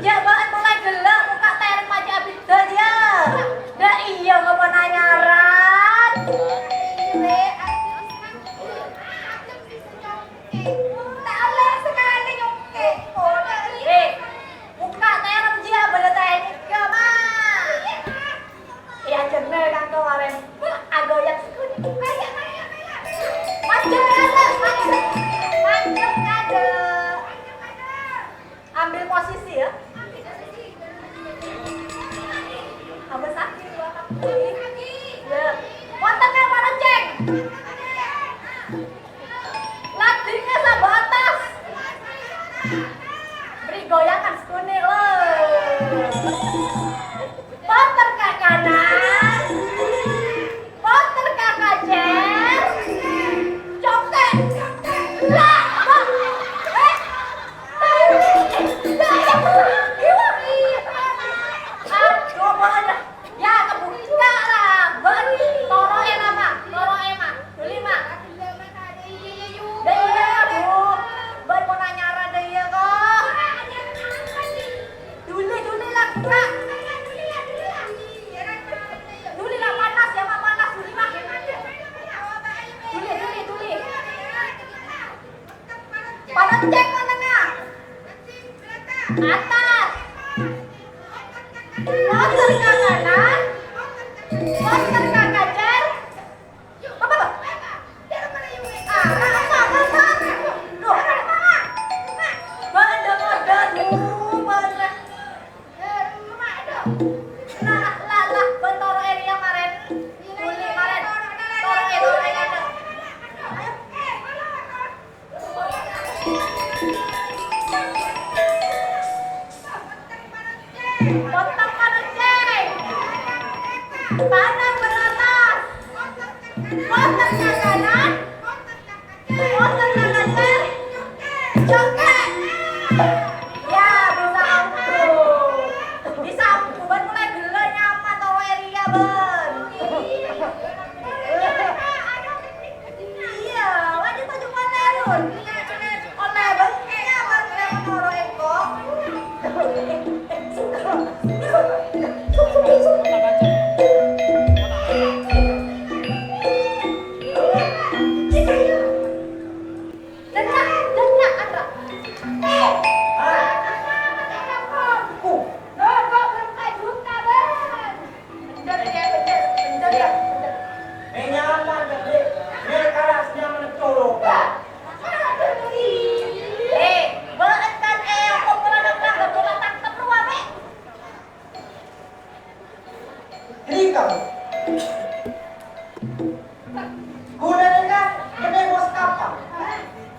Ya banget mulai gelap muka tereng macam abis ya. Dah iya nggak mau nanyaran. Tak oleh sekali nyongke. Muka tereng dia pada teknik ke mah. Ya jener kan kemarin. Agak yang macam ada. Ambil posisi ya. Apa sakit gua kaki. Ya. Montongnya mana ceng? Ladingnya sebatas. Beri goyangan sekuni lo. Poter ke kanan. Poter ke kanan. Congkek. Lah. Aduh, mana? Ya, kebuka lah. Toro emak. Duli, Mak. Iya, Bu. Ben mau nanyara deh ya kok. Duli lah, buka. Duli lah panas ya, Mak, panas. Duli, Mak. Duli. Panas cek mana nggak? Atas. Motor ke kanan. Motor ke kanan. Apa? Duh. Bandel bener. Lah, bentoro area maren. Duli maren. Toro area ada. Potong kanan ceng. Tangan beratas. Potong ke kanan. Potong ke kanan. Congkek. Ya bisa ampuh. Bisa ampuh. Ben mulai dulu nyaman toro area ben. Iya, wajib tujuh panelun. Oleh ben nyaman toro engkong. Denyak, Andra. Nyaman gede. Biar karasnya mencolok. Banget kan aku pernah gak boleh tangkap lu wae. Ini kamu. Gunanya kan gede bos kapal.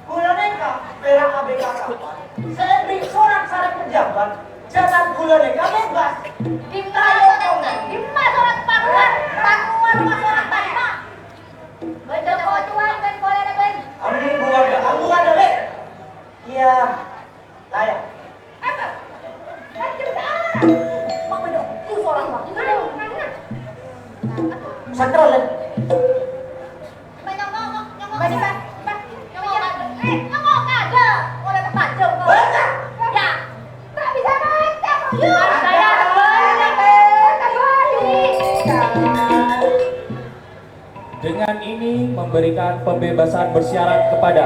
Gunanya kan perak ABK kapal. Saya beri seorang sari pejabat. Jangan gunanya kan bebas. Dimana surat panggilan rumah surat tanpa. Bener kok tuan ben boleh ada ben. Ambu ada le. Iya. Layak. Apa? Mak bener ku seorang bang. Sakral le. Nyongok. Bani Pak. Nyongok ada. Oleh terpajang kok. Banyak. Ya. Tak bisa baca. Yuk. Saya Dengan ini memberikan pembebasan bersyarat kepada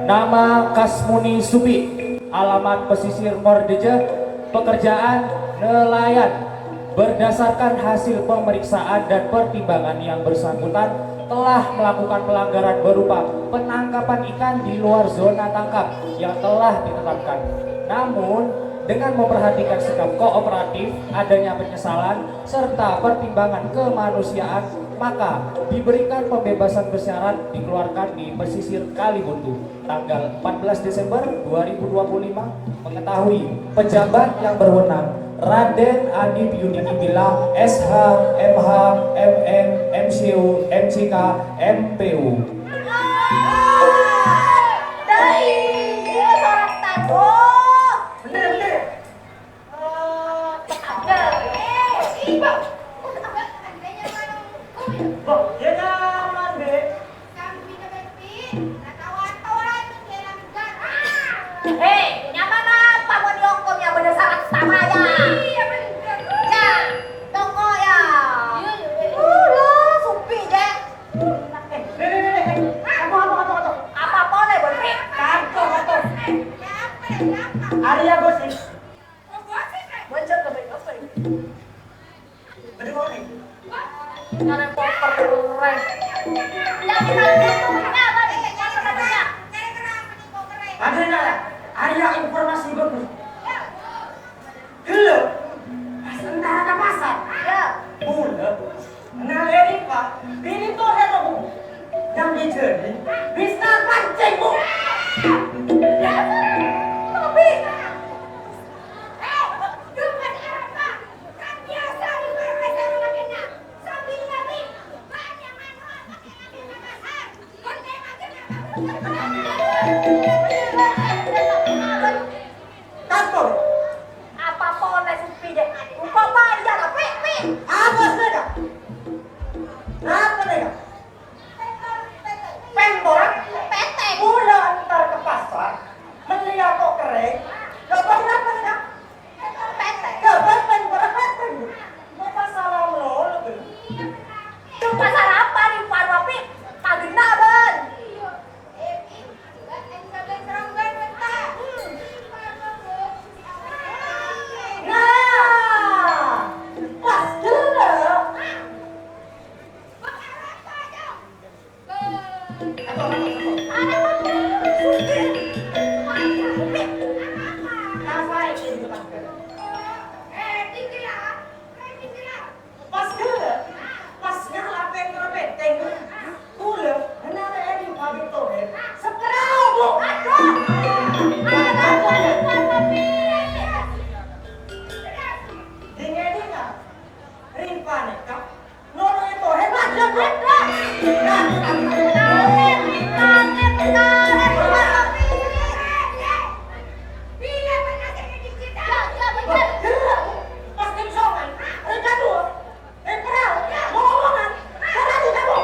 nama Kasmuni Supi, alamat pesisir Mordeje, pekerjaan nelayan. Berdasarkan hasil pemeriksaan dan pertimbangan yang bersangkutan telah melakukan pelanggaran berupa penangkapan ikan di luar zona tangkap yang telah ditetapkan. Namun, dengan memperhatikan sikap kooperatif, adanya penyesalan, serta pertimbangan kemanusiaan, maka diberikan pembebasan bersyarat dikeluarkan di pesisir Kalibuntu tanggal 14 Desember 2025. Mengetahui pejabat yang berwenang Raden Adi Yudini Bila SH MH MM MCU MCK MPU. Ya nyaman deh. Hei, nyaman apa mau diongkongnya bener sangat sama ya? Ya, tunggu ya. Udah, supi deh. Apa boleh boleh? Kantor. Arya gosip. Muncul ke baik apa ini? Bener boleh. Kalian popper keren. Yang itu punya apa nih? Yang punya. Ada Arya informasi bagus. Hello. Sementara ke pasar. Ya. Pula. Nah, ini Pak. Ini tuh ada Bu. Yang dijadi bisa pancing Bu. Tapi Kantor. apa boleh supi deh? Lupa bayar apa? Apa saja? Apa saja? Pemborak. PT. Pula antar ke pasar. Melihat kok kering. Gak pernah apa saja? PT. Gak pernah apa. Mau masalah lo. Itu pasar apa nih Pak Wapi? Kagena ben. Nah, pas dulu. Pas dulu. Pasnya apa yang terbenteng? Dulu, kenapa ini pabrik tuh? Sekarang Bu. Dengar. Rifane kap. Nono itu hebat ya, Bu. Pas tim songan, mereka dua. Kenal, mau omongan. Karena tidak Bu.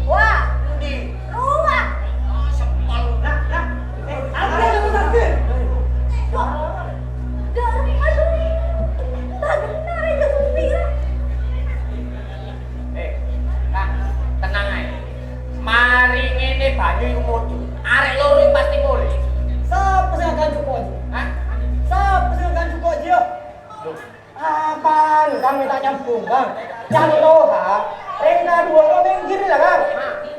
Wah, di ruang. Sepol. Nah, ke banyu iku modu. Arek loro iki pasti mulih. Siapa sing akan cukup? Hah? Siapa sing akan cukup dia? Apaan? Kang minta nyambung, Bang. Cari loha. Rena dua lo minggir lah, Kang.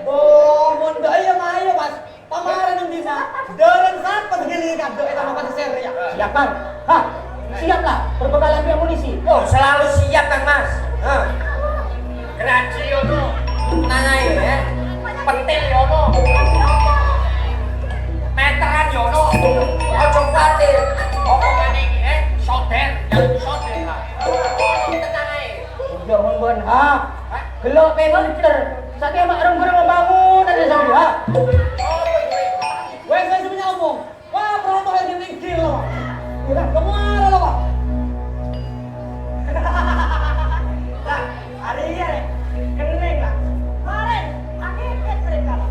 Oh, mun ayo ayo, Mas. Pamaran yang bisa. Dalam siapa segini kan? Doa sama Pak Ser ya. Siap, Bang. Hah? Siaplah. Berbekal api amunisi. Oh, selalu siap Kang Mas. Hah. Graji ono. Nangai ya. Pentil ono. Meteran ono. Ojo kuatir. Omongane iki soder, jaluk soder lah. Tenang ae. Udah mun ha. Gelok pe monster. Sakit mak rong-rong bangun ada sama dia. Wes saya sebenarnya ngomong. Wah, berapa yang minggir loh. Udah kemana loh, Pak? Lah, hari ini ya, kening lah. Kemarin, akhirnya mereka lah.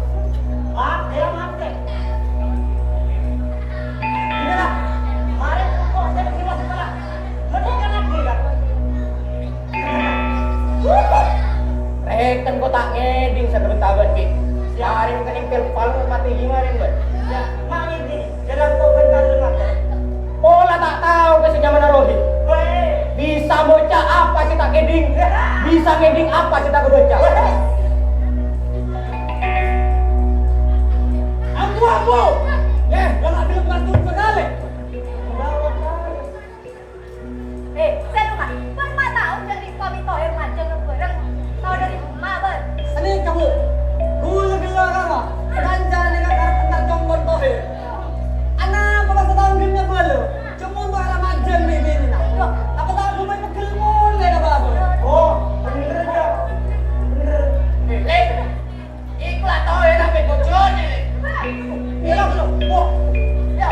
Ah, ya mati. Ini lah, kemarin kok saya kira setelah. Mereka lagi kan. Reken kok tak ngeding sebentar Ki. Hari kening terpal mati gimana, Mbak? Ya, mang ini dalam komentar dengar. Pola tak tahu ke mana rohi. Bisa bocah apa sih tak ngeding? Bisa ngeding apa sih tak bocah? Aku. Ya, jangan film kartun sekali. Saya lupa. Pernah tahu dari kami toher macam bareng. Tahu dari emak, Bang. Ini kamu. Gula gila kamu. Kancan dengan karena tentang jombor toher. Anak apa setahun gimnya belu. Cuma untuk arah majen bibi ini nak. Loh, apa tahu gue main pegel mulai apa apa? Oh, bener aja. Bener. Iku lah tohe sampe bojone. Iya belum. Oh, ya.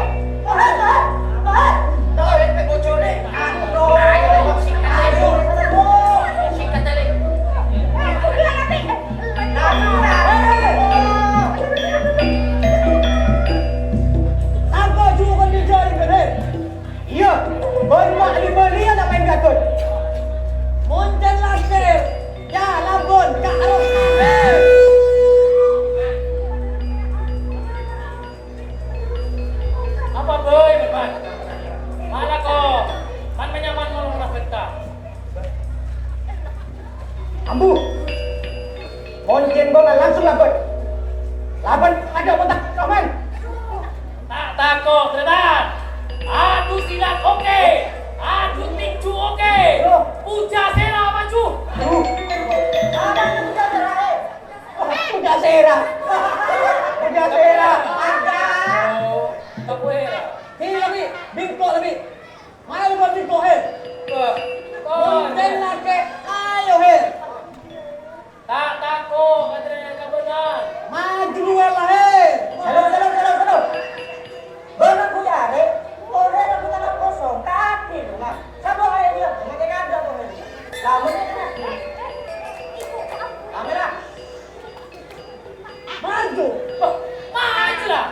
Tohe sampe bojone. Aduh. Ayo sikat aja. Sikat aja. Apa juga kan dia jari kan? Iya, bermak lima dia nak main gatun. Muncan laser, ya labun, kak harus. Apa boy, Mas? Mana kok? Man menyaman ngomong kita. Ambu, muncan bola langsung labun. Labun ada kontak kawan. Tak takut, Tretan. Adu silat oke. Adu tinju oke. Puja sela maju. Ada yang sudah terakhir. Sudah serah. Sudah serah. Ada. Oh, capoeira. Ini lebih, bingkok lebih. Mana lebih bingkok he? Muncan lagi, ayo he. Tak takut, Adriana benar. Maju lah he. Salam. Benar ku jare. Boleh aku tanam kosong kaki lah. Sabo ayo dia, jangan ada kok ini. Lamun kamera. Maju. Maju lah.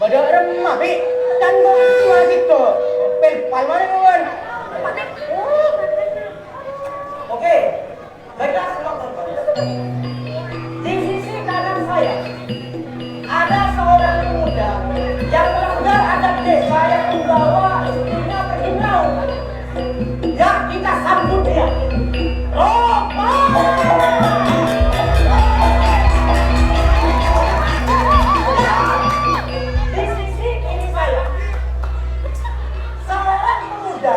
Badak remah bi, dan bawa gitu. Pelpal mana kawan? Oke, baiklah semua teman-teman. Di sisi kanan saya ada seorang pemuda yang melanggar adat desa yang membawa istrinya pergi melaut. Ya, kita sambut dia. Di sisi kiri saya seorang pemuda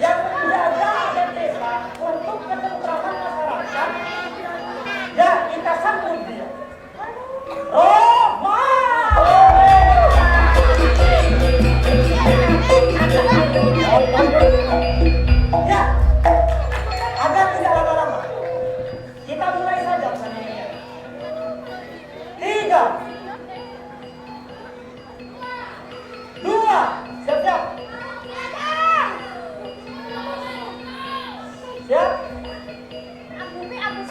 yang menjaga adat desa untuk ketentraman masyarakat. Ya, kita sambut dia. Roma! Ya, agar tidak lama-lama, kita mulai saja pertandingannya. 3, 2, siap-siap. Siap. 1.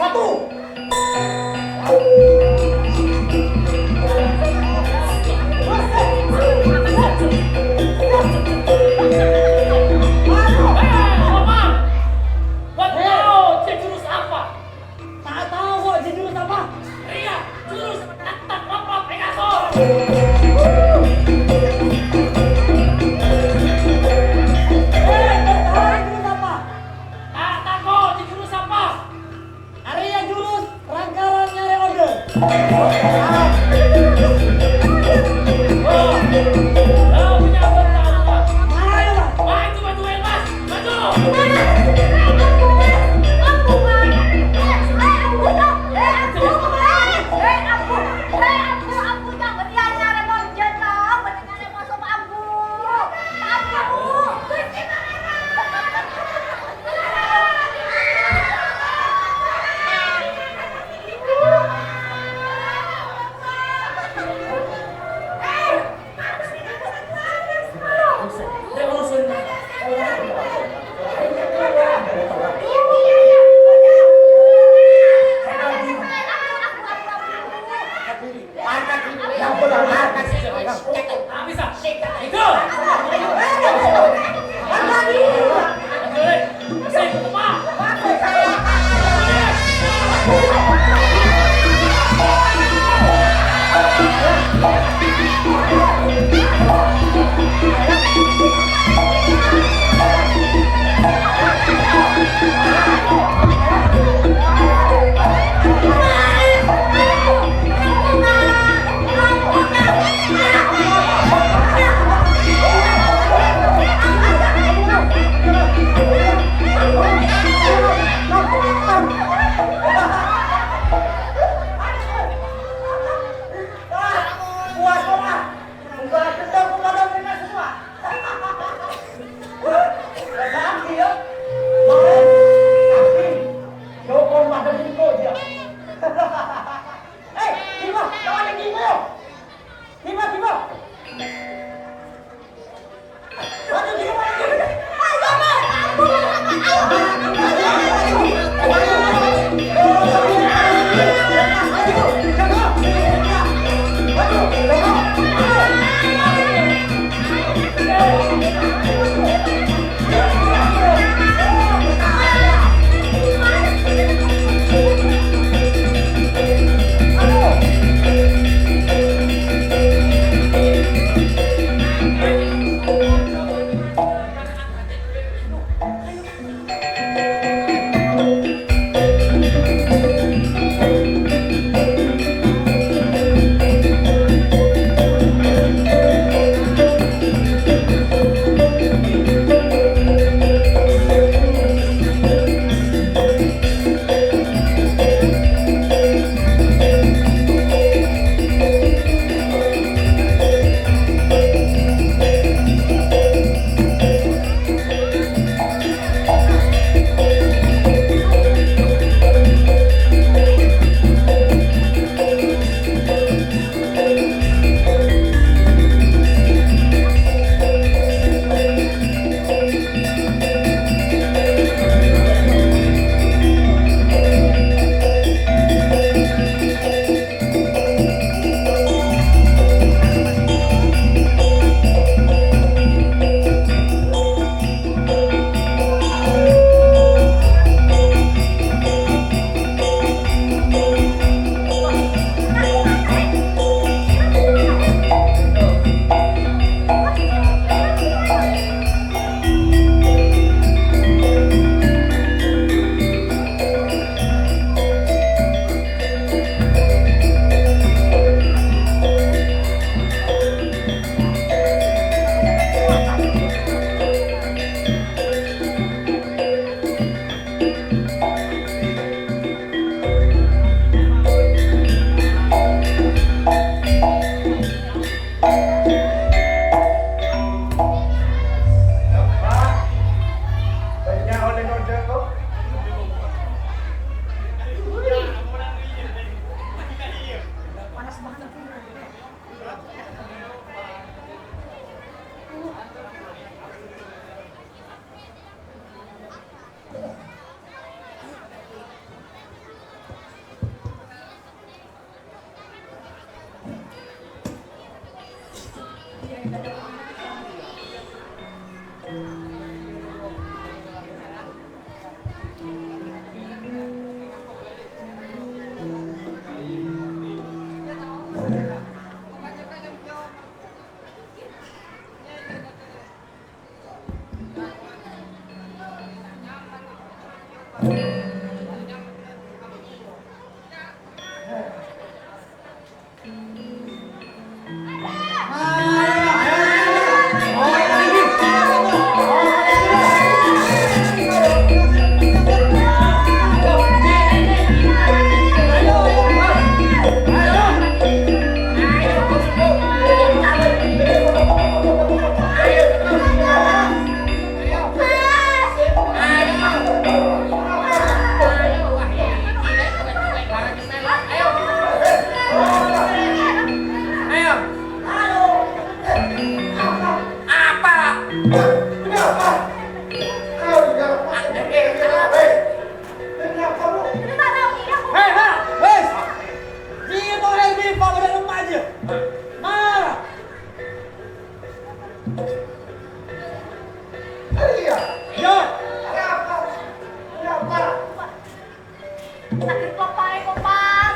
Sakit kok Pak,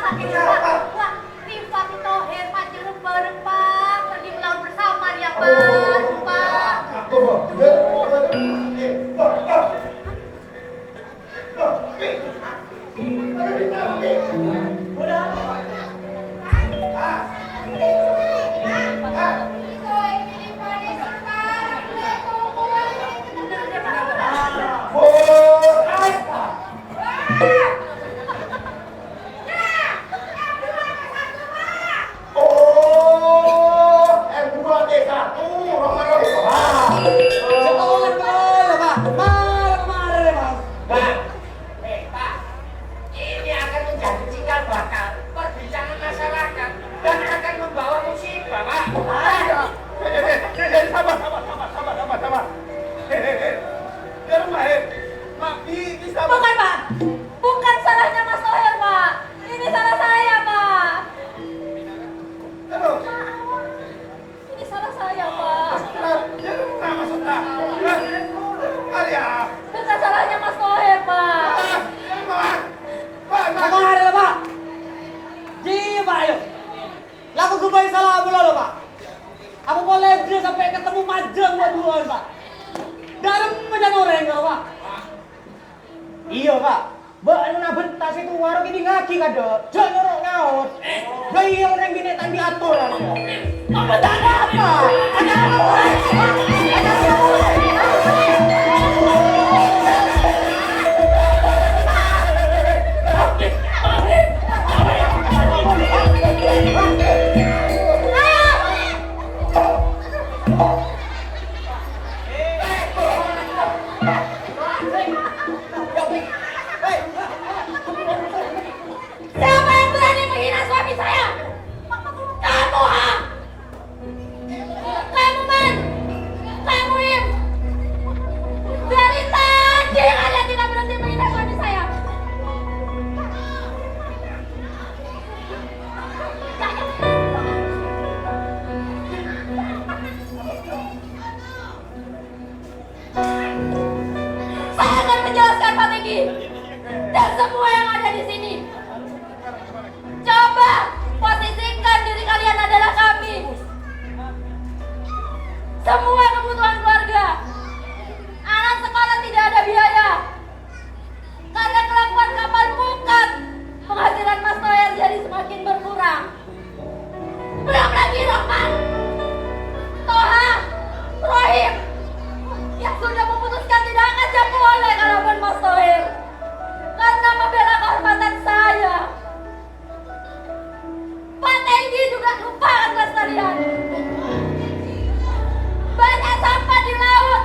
sakit Pak. Wah, Rifa kita hebat jeruk bareng Pak. Pergi melaut bersama ya Pak. Pak. Ini akan menjadi cikal bakal perbincangan masyarakat dan akan membawa musibah, Pak. Bukan Pak, bukan salahnya Mas Toher Pak. Ini salah saya Pak. Ini salah saya Pak. Bukan salahnya Mas Toher Pak. Kemana lah Pak? Iya Pak, ayo. Laku kembali salah aku lalu Pak. Aku boleh dia sampai ketemu majeng buat duluan Pak. Dalam menjadi orang kalau Pak. Iya Pak. Mbak Nuna bentas itu warung ini ngaki kada. Jangan nyuruh ngaut. Gaya orang gini tadi atur aja. Apa tak apa? Ada apa? Ada apa? Siapa yang berani menghina suami saya? Kamu ha? Kamu Man? Kamu Im? Dari tadi kalian tidak berhenti menghina suami saya. Saya akan menjelaskan Pak Tenggi dan semua yang ada di sini. Coba posisikan diri kalian adalah kami. Semua kebutuhan keluarga. Anak sekolah tidak ada biaya. Karena kelakuan kapal bukan, penghasilan Mas Toher jadi semakin berkurang. Belum lagi Rohman, Toha, Rohim yang sudah memutuskan tidak akan jatuh oleh kalaupun Mas Toher karena membela kehormatan saya. Pak Tenggi juga lupakan kelestarian. Banyak sampah di laut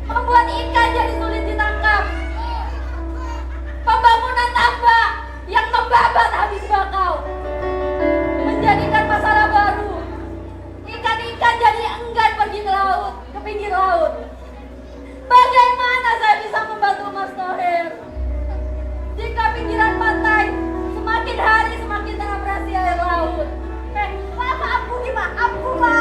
membuat ikan jadi sulit ditangkap. Pembangunan tambak yang membabat habis bakau menjadikan masalah baru. Ikan-ikan jadi enggan pergi ke laut, ke pinggir laut. Bagaimana saya bisa membantu Mas Toher jika pinggiran pantai semakin hari semakin terabrasi air laut? Pak, ampuni Pak, ampuna.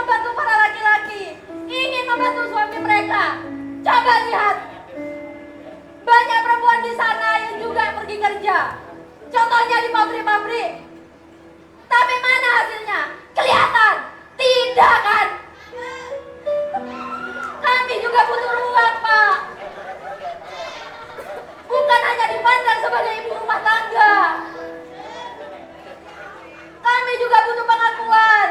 membantu para laki-laki, ingin membantu suami mereka. Coba lihat, banyak perempuan di sana yang juga pergi kerja. Contohnya di pabrik-pabrik. Tapi mana hasilnya? Kelihatan? Tidak kan? Kami juga butuh ruang, Pak. Bukan hanya dipandang sebagai ibu rumah tangga. Kami juga butuh pengakuan.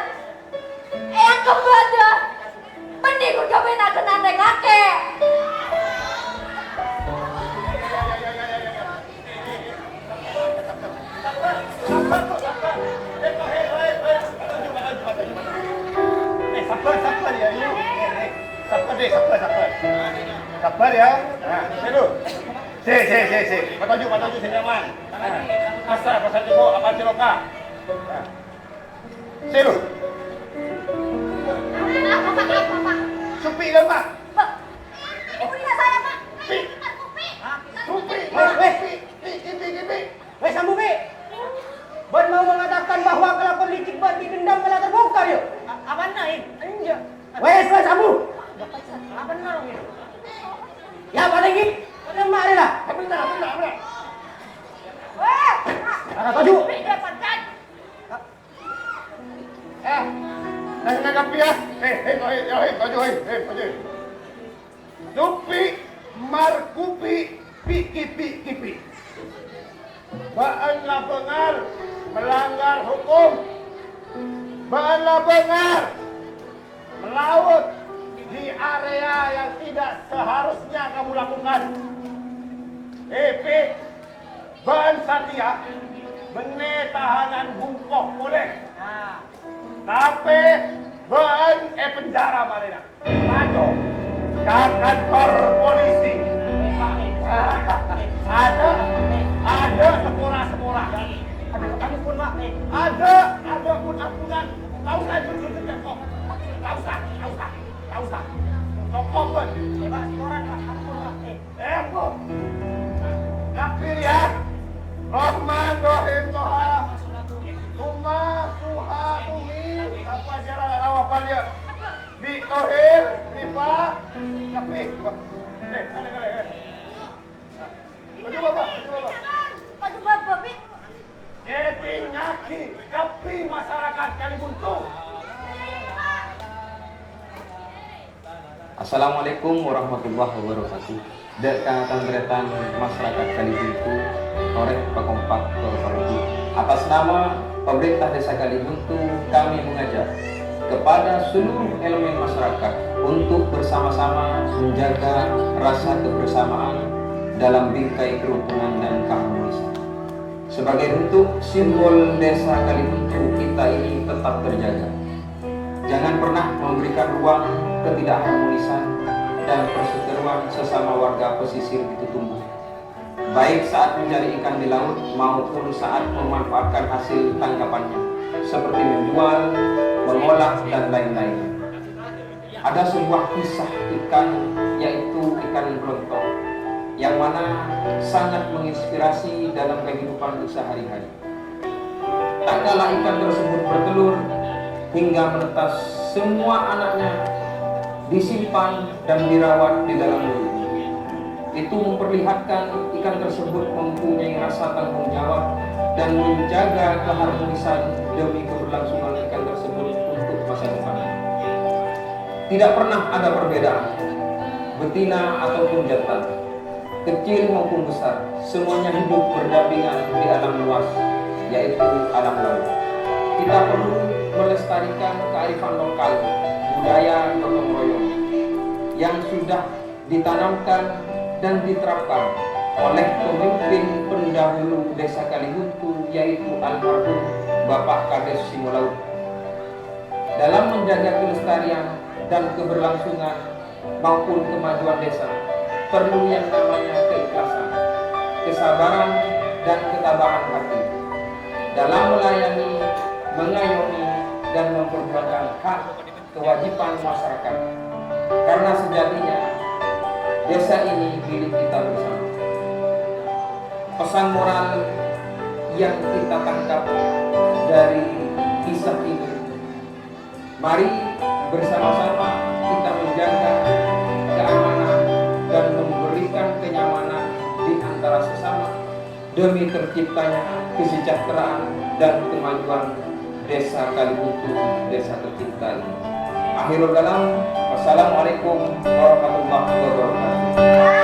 Yang kepada mending kawin akan anak kakek. Sabar ya, yuk. Sabar ya. Nah, dulu. Si. Patuju senyaman. Pasal ibu apa siloka. Silu. Apa? Supi kan, Pak? Ibu tidak saya, Pak. Supi. Weh, Sambu, Pi. Bon mau mengatakan bahwa kelakuan licik Bon didendam telah terbongkar yuk. Apa naik? Enggak. Weh, Sambu. Apa naik? Ya, apa lagi? Ada mari lah. Benar. Weh, Ada taju. dapatkan. Nanggapi ya. Taju. Supi, markupi, kipi. Baanlah bengar melanggar hukum. Baanlah bengar melaut di area yang tidak seharusnya kamu lakukan. Pik, Ban Satya mene tahanan bungkok boleh. Tapi Ban penjara malena. Maju ke kantor polisi. Ada sepora. Ada pun mak. Ada pun ampunan. Kau usah jujur kok. Kau usah. Kok pun. Bebas orang mak. Ampun mak. Kok. Akhir ya. Rahman Rahim Toha. Tuma Tuha Tumi. Apa jalan awal dia? Di Tohir, Rifa, Kapi. Kale. Baju bapak. Baju bapak, Pi. Jadi ngaki Kapi masyarakat Kalibuntu. Assalamualaikum warahmatullahi wabarakatuh. Dekatan Beretan Masyarakat Kalibuntu, Torek Pakompak Tolong. Atas nama pemerintah Desa Kalibuntu, kami mengajak kepada seluruh elemen masyarakat untuk bersama-sama menjaga rasa kebersamaan dalam bingkai kerukunan dan keharmonisan. Sebagai bentuk simbol Desa Kalibuntu kita ini tetap terjaga. Jangan pernah memberikan ruang ketidakharmonisan dan perseteruan sesama warga pesisir itu tumbuh. Baik saat mencari ikan di laut maupun saat memanfaatkan hasil tangkapannya, seperti menjual, mengolah, dan lain-lain. Ada sebuah kisah ikan, yaitu ikan belontong, yang mana sangat menginspirasi dalam kehidupan sehari-hari. Tak kalah ikan tersebut bertelur hingga menetas, semua anaknya disimpan dan dirawat di dalam mulut. Itu memperlihatkan ikan tersebut mempunyai rasa tanggung jawab dan menjaga keharmonisan demi keberlangsungan ikan tersebut untuk masa depan. Tidak pernah ada perbedaan, betina ataupun jantan, kecil maupun besar, semuanya hidup berdampingan di alam luas, yaitu alam laut. Kita perlu melestarikan kearifan lokal, budaya gotong royong yang sudah ditanamkan dan diterapkan oleh pemimpin pendahulu Desa Kalibuntu, yaitu almarhum Bapak Kades Simulaut. Dalam menjaga kelestarian dan keberlangsungan maupun kemajuan desa, perlu yang namanya keikhlasan, kesabaran, dan ketabahan hati dalam melayani, mengayomi, dan memperjuangkan hak kewajiban masyarakat. Karena sejatinya desa ini milik kita bersama. Pesan moral yang kita tangkap dari kisah ini, mari bersama-sama kita menjaga keamanan dan memberikan kenyamanan di antara sesama demi terciptanya kesejahteraan dan kemajuan Desa Kalibuntu, desa tercinta ini. Akhirul kalam, wassalamualaikum warahmatullahi wabarakatuh.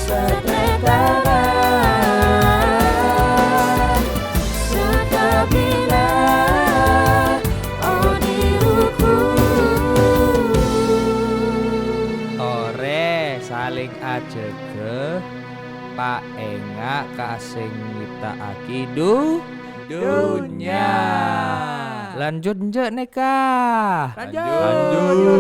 setretanan sekabila oniruku. Tore saling ajege Pak Engak kasing nyiptakake dunya. Lanjut nje neka. Lanjut.